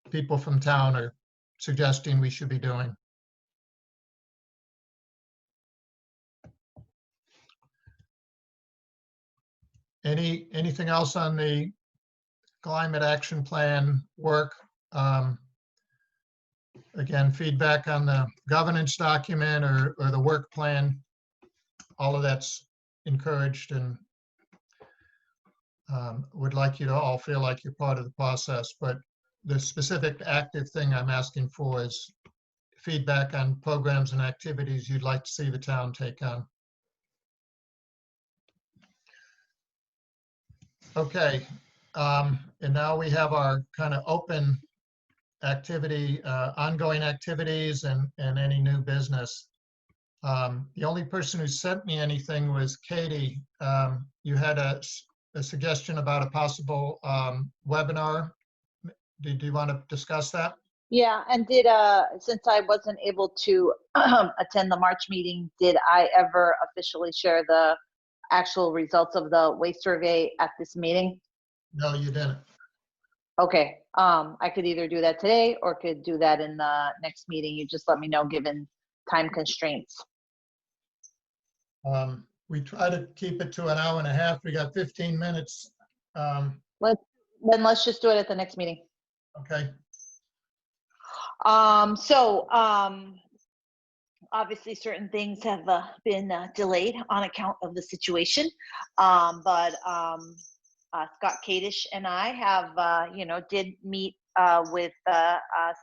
people from town are suggesting we should be doing. Anything else on the climate action plan work? Again, feedback on the governance document or the work plan, all of that's encouraged, and would like you to all feel like you're part of the process. But the specific active thing I'm asking for is feedback on programs and activities you'd like to see the town take on. Okay, and now we have our kind of open activity, ongoing activities and any new business. The only person who sent me anything was Katie. You had a suggestion about a possible webinar. Did you want to discuss that? Yeah, and since I wasn't able to attend the March meeting, did I ever officially share the actual results of the waste survey at this meeting? No, you didn't. Okay, I could either do that today or could do that in the next meeting. You just let me know, given time constraints. We try to keep it to an hour and a half. We got 15 minutes. Let's just do it at the next meeting. Okay. Obviously certain things have been delayed on account of the situation. But Scott Kadish and I have, did meet with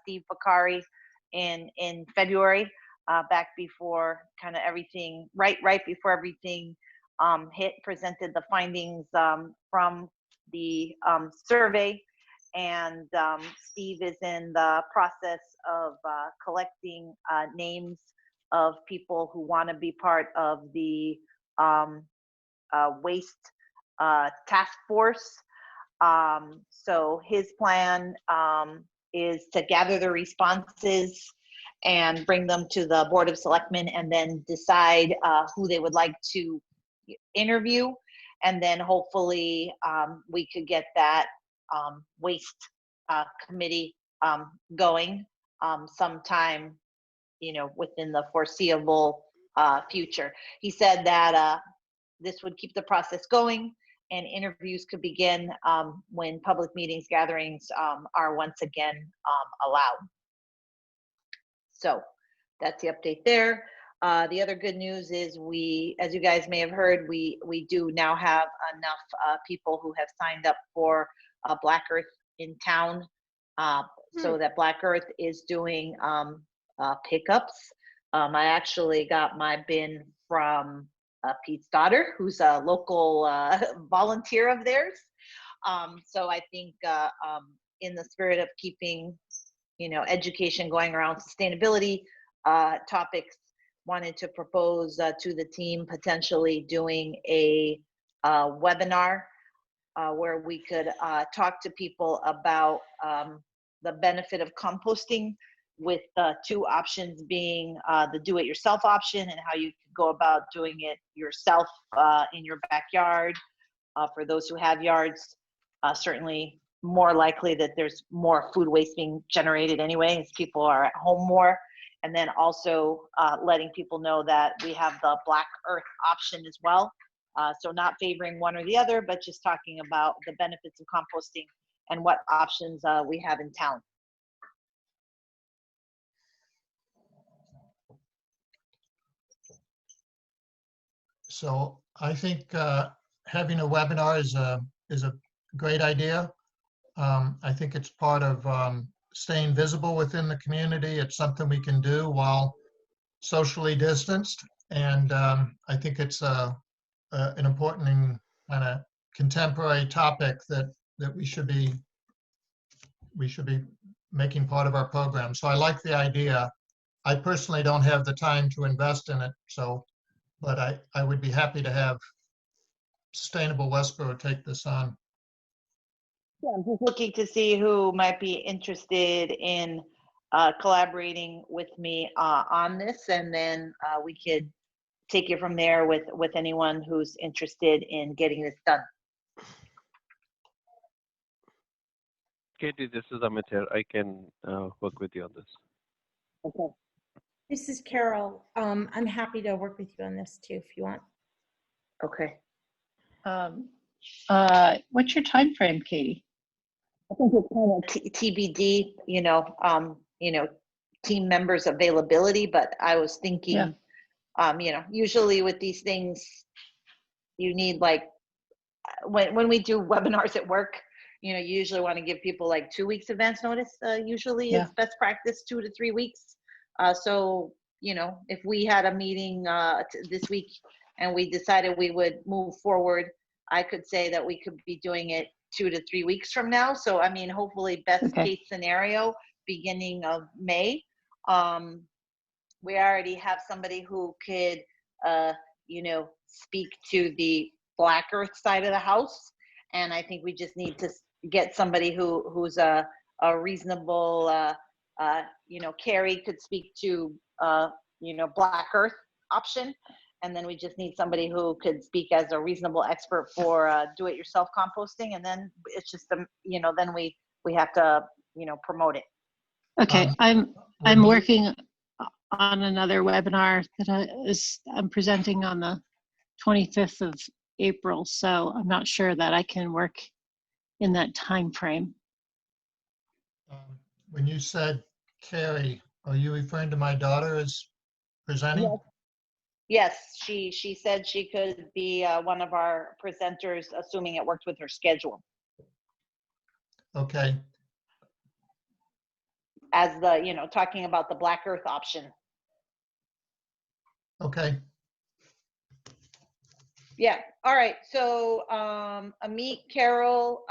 Steve Bakari in February, back before kind of everything, right before everything hit, presented the findings from the survey. And Steve is in the process of collecting names of people who want to be part of the waste task force. So his plan is to gather the responses and bring them to the Board of Selectmen, and then decide who they would like to interview. And then hopefully we could get that waste committee going sometime, within the foreseeable future. He said that this would keep the process going, and interviews could begin when public meetings, gatherings are once again allowed. So that's the update there. The other good news is as you guys may have heard, we do now have enough people who have signed up for Black Earth in town, so that Black Earth is doing pickups. I actually got my bin from Pete's daughter, who's a local volunteer of theirs. So I think in the spirit of keeping, education going around sustainability topics, wanted to propose to the team potentially doing a webinar where we could talk to people about the benefit of composting, with two options being the do-it-yourself option and how you can go about doing it yourself in your backyard for those who have yards, certainly more likely that there's more food waste being generated anyway, as people are at home more. And then also letting people know that we have the Black Earth option as well. So not favoring one or the other, but just talking about the benefits of composting and what options we have in town. So I think having a webinar is a great idea. I think it's part of staying visible within the community. It's something we can do while socially distanced. And I think it's an important and kind of contemporary topic that we should be making part of our program. So I like the idea. I personally don't have the time to invest in it, but I would be happy to have Sustainable Westborough take this on. Yeah, I'm just looking to see who might be interested in collaborating with me on this, and then we could take it from there with anyone who's interested in getting this done. Katie, this is Amit here. I can work with you on this. Okay. This is Carol. I'm happy to work with you on this too, if you want. Okay. What's your time frame, Katie? I think it's kind of TBD, team members' availability, but I was thinking, usually with these things, you need like, when we do webinars at work, you usually want to give people like 2 weeks advance notice, usually is best practice, 2 to 3 weeks. So, if we had a meeting this week and we decided we would move forward, I could say that we could be doing it 2 to 3 weeks from now. So, I mean, hopefully best case scenario, beginning of May. We already have somebody who could, speak to the Black Earth side of the house. And I think we just need to get somebody who's a reasonable, Carrie could speak to, Black Earth option. And then we just need somebody who could speak as a reasonable expert for do-it-yourself composting. And then it's just, then we have to, promote it. Okay, I'm working on another webinar that I'm presenting on the 25th of April. So I'm not sure that I can work in that time frame. When you said Carrie, are you referring to my daughter as presenting? Yes, she said she could be one of our presenters, assuming it worked with her schedule. Okay. As the, talking about the Black Earth option. Okay. Yeah. All right. So Amit, Carol,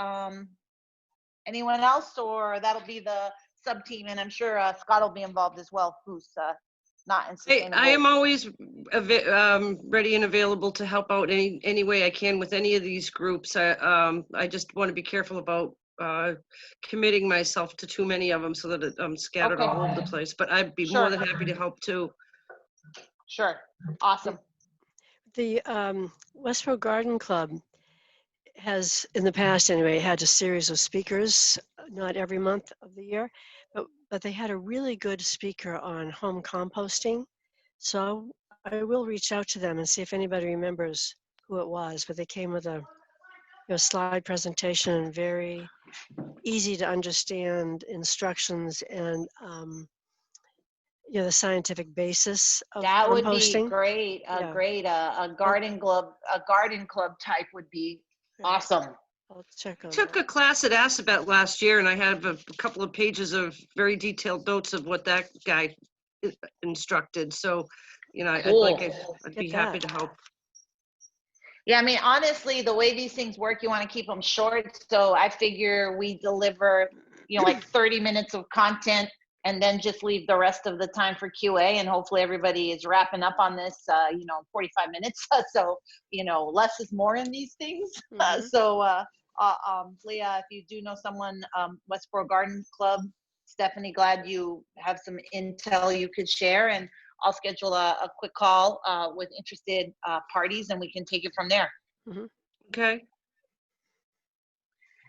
anyone else, or that'll be the sub team, and I'm sure Scott will be involved as well, who's not in sustainable. I am always ready and available to help out any way I can with any of these groups. I just want to be careful about committing myself to too many of them so that I'm scattered all over the place. But I'd be more than happy to help too. Sure. Awesome. The Westborough Garden Club has, in the past anyway, had a series of speakers, not every month of the year, but they had a really good speaker on home composting. So I will reach out to them and see if anybody remembers who it was, but they came with a slide presentation and very easy to understand instructions and the scientific basis of that composting. Would be great. Great. A garden club type would be awesome. I'll check on Took a class at Assabet last year, and I have a couple of pages of very detailed notes of what that guy instructed. So, Cool. I'd be happy to help. Yeah, I mean, honestly, the way these things work, you want to keep them short. So I figure we deliver, like 30 minutes of content, and then just leave the rest of the time for QA. And hopefully everybody is wrapping up on this, 45 minutes. So, less is more in these things. Leah, if you do know someone, Westborough Garden Club, Stephanie, glad you have some intel you could share. And I'll schedule a quick call with interested parties, and we can take it from there. Okay.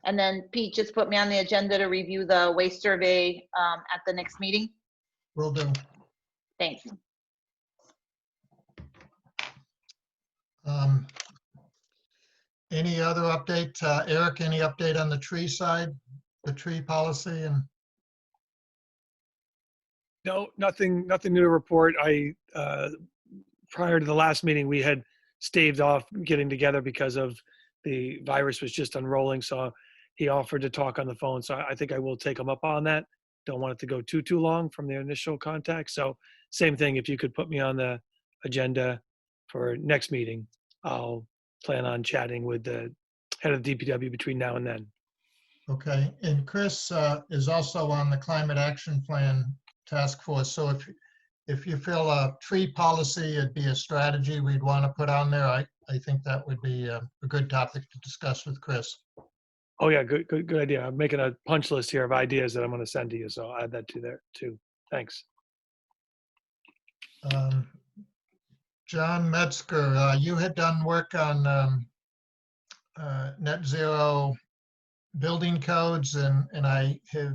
And then Pete, just put me on the agenda to review the waste survey at the next meeting. Will do. Thanks. Any other update? Eric, any update on the tree side, the tree policy? And No, nothing new to report. Prior to the last meeting, we had staved off getting together because of the virus was just unrolling. So he offered to talk on the phone. So I think I will take him up on that. Don't want it to go too long from the initial contact. So same thing, if you could put me on the agenda for next meeting, I'll plan on chatting with the head of the DPW between now and then. okay, and Chris is also on the Climate Action Plan Task Force. So if you feel a tree policy, it'd be a strategy we'd want to put on there. I think that would be a good topic to discuss with Chris. Oh yeah, good idea. I'm making a punch list here of ideas that I'm going to send to you. So I'll add that to there too. Thanks. John Metzger, you had done work on net zero building codes, and Deb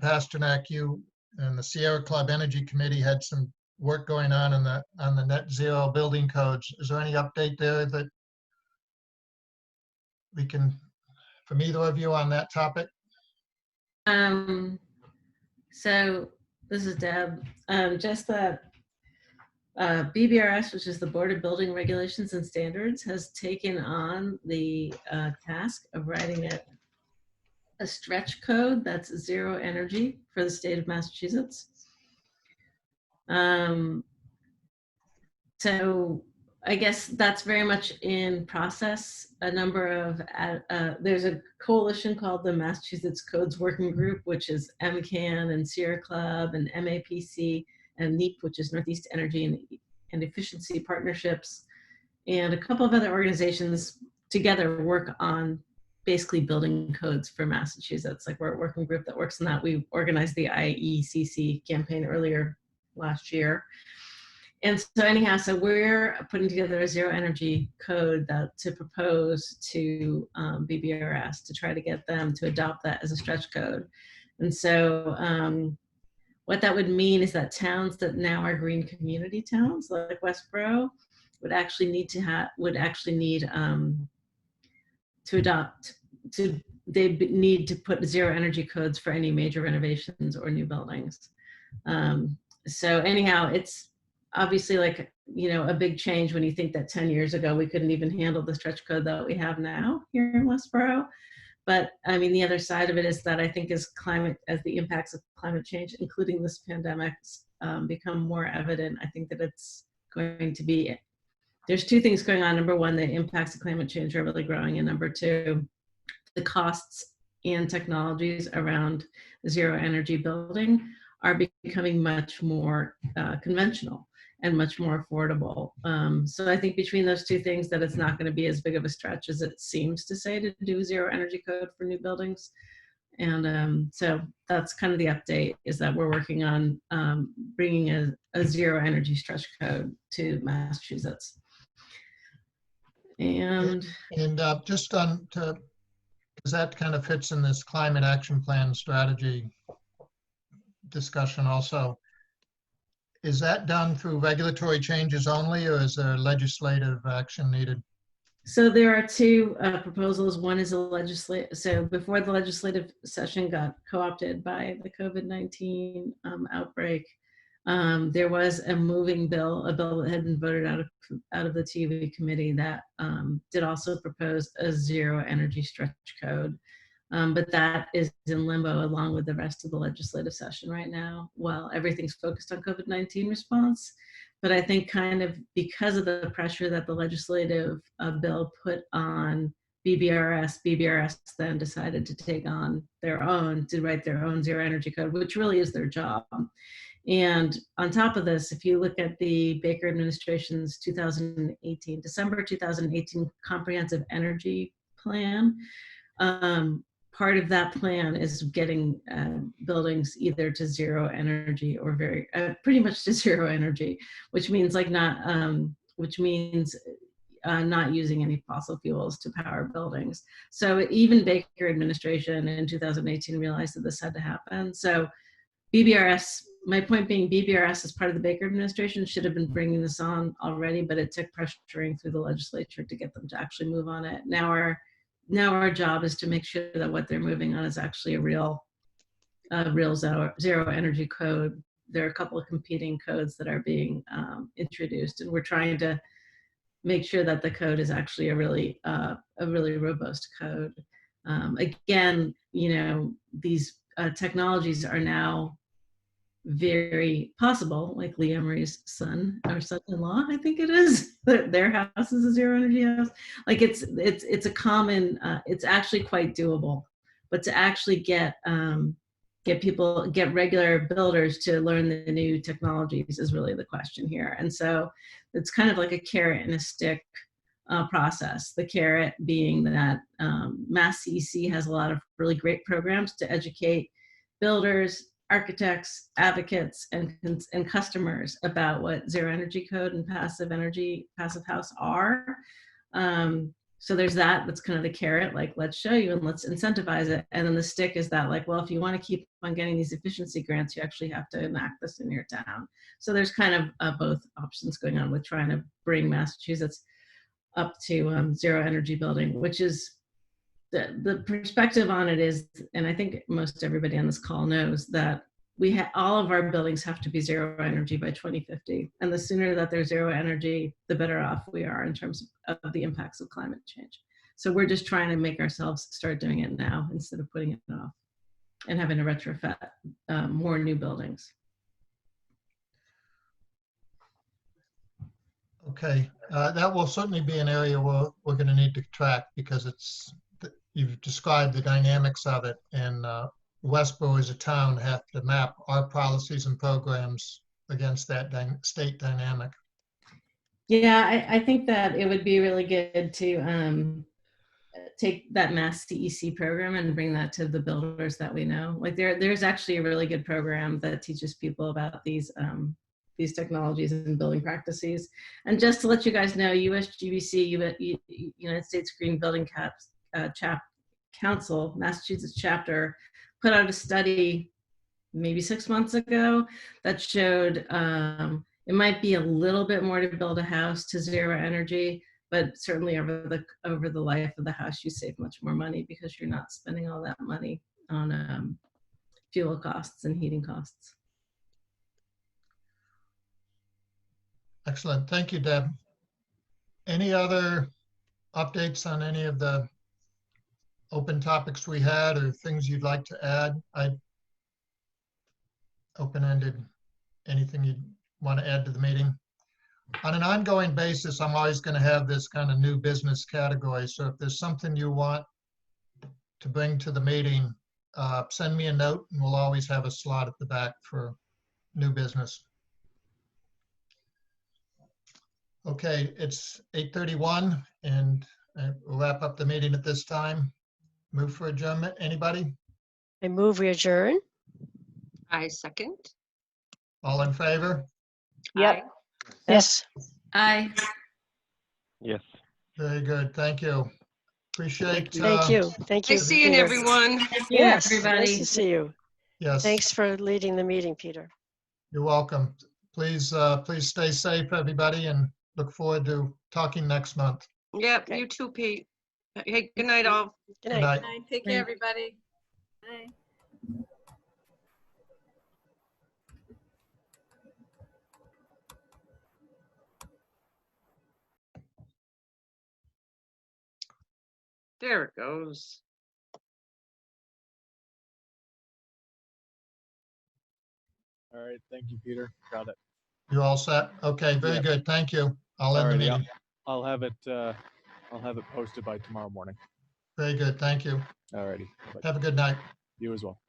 Pasternak, you and the Sierra Club Energy Committee had some work going on the net zero building codes. Is there any update there that we can, from either of you on that topic? So this is Deb. Just that BBRS, which is the Board of Building Regulations and Standards, has taken on the task of writing a stretch code that's zero energy for the state of Massachusetts. So I guess that's very much in process. A number of, there's a coalition called the Massachusetts Codes Working Group, which is MCAN and Sierra Club and MAPC and NEEP, which is Northeast Energy and Efficiency Partnerships, and a couple of other organizations together work on basically building codes for Massachusetts. Like, we're a working group that works on that. We organized the IECC campaign earlier last year. And so anyhow, so we're putting together a zero energy code to propose to BBRS to try to get them to adopt that as a stretch code. And so what that would mean is that towns that now are green community towns, like Westborough, would actually need to they need to put zero energy codes for any major renovations or new buildings. So anyhow, it's obviously, like, you know, a big change when you think that 10 years ago we couldn't even handle the stretch code that we have now here in Westborough. But I mean, the other side of it is that I think as the impacts of climate change, including this pandemic, become more evident, I think that it's going to be, there's two things going on. Number one, the impacts of climate change are really growing. And number two, the costs and technologies around zero energy building are becoming much more conventional and much more affordable. So I think between those two things, that it's not going to be as big of a stretch as it seems to say to do zero energy code for new buildings. And so that's kind of the update, is that we're working on bringing a zero energy stretch code to Massachusetts. And just because that kind of fits in this climate action plan strategy discussion also. Is that done through regulatory changes only, or is there legislative action needed? So there are two proposals. One is so before the legislative session got co-opted by the COVID-19 outbreak, there was a moving bill, a bill that had been voted out of the TV committee that did also propose a zero energy stretch code. But that is in limbo along with the rest of the legislative session right now, while everything's focused on COVID-19 response. But I think kind of because of the pressure that the legislative bill put on BBRS then decided to take on to write their own zero energy code, which really is their job. And on top of this, if you look at the Baker administration's December 2018 Comprehensive Energy Plan, part of that plan is getting buildings either to zero energy or pretty much to zero energy, which means not using any fossil fuels to power buildings. So even Baker administration in 2018 realized that this had to happen. So BBRS, my point being, BBRS as part of the Baker administration should have been bringing this on already, but it took pressuring through the legislature to get them to actually move on it. Now our job is to make sure that what they're moving on is actually a real zero energy code. There are a couple of competing codes that are being introduced, and we're trying to make sure that the code is actually a really robust code. Again, these technologies are now very possible, like Lee Emery's son or son-in-law, I think it is, their house is a zero energy house. Like it's a common, it's actually quite doable, but to actually get regular builders to learn the new technologies is really the question here. And so it's kind of like a carrot and a stick process. The carrot being that Mass CEC has a lot of really great programs to educate builders, architects, advocates, and customers about what zero energy code and passive house are. So there's that's kind of the carrot, like, let's show you and let's incentivize it. And then the stick is that, like, well, if you want to keep on getting these efficiency grants, you actually have to enact this in your town. So there's kind of both options going on with trying to bring Massachusetts up to zero energy building, which is the perspective on it is, and I think most everybody on this call knows that all of our buildings have to be zero energy by 2050. And the sooner that they're zero energy, the better off we are in terms of the impacts of climate change. So we're just trying to make ourselves start doing it now instead of putting it off and having to retrofit more new buildings. Okay, that will certainly be an area we're going to need to track, because you've described the dynamics of it, and Westborough as a town have to map our policies and programs against that state dynamic. Yeah, I think that it would be really good to take that Mass CEC program and bring that to the builders that we know. Like there's actually a really good program that teaches people about these technologies and building practices. And just to let you guys know, USGBC, United States Green Building Council, Massachusetts chapter, put out a study maybe 6 months ago that showed it might be a little bit more to build a house to zero energy, but certainly over the life of the house, you save much more money because you're not spending all that money on fuel costs and heating costs. Excellent. Thank you, Deb. Any other updates on any of the open topics we had, or things you'd like to add? Open-ended, anything you'd want to add to the meeting? On an ongoing basis, I'm always going to have this kind of new business category. So if there's something you want to bring to the meeting, send me a note, and we'll always have a slot at the back for new business. Okay, it's 8:31, and we'll wrap up the meeting at this time. Move for adjournment. Anybody? I move we adjourn. I second. All in favor? Yep. Yes. Aye. Yes. Very good. Thank you. Appreciate. Thank you. Thank you. Nice seeing Peter. everyone. Thank you, Yes, everybody. nice to see you. Yes. Thanks for leading the meeting, Peter. You're welcome. Please stay safe, everybody, and look forward to talking next month. Yep, Okay. you too, Pete. Hey, good night, all. Good Good night. night. Take care, everybody. Bye. There it goes. All right, thank you, Peter. Got it. You all set? Okay, very Yeah. good. Thank you. I'll end the Alrighty, meeting. I'll have it posted by tomorrow morning. Very good. Thank you. Alrighty. Bye-bye. Have a good night. You as well.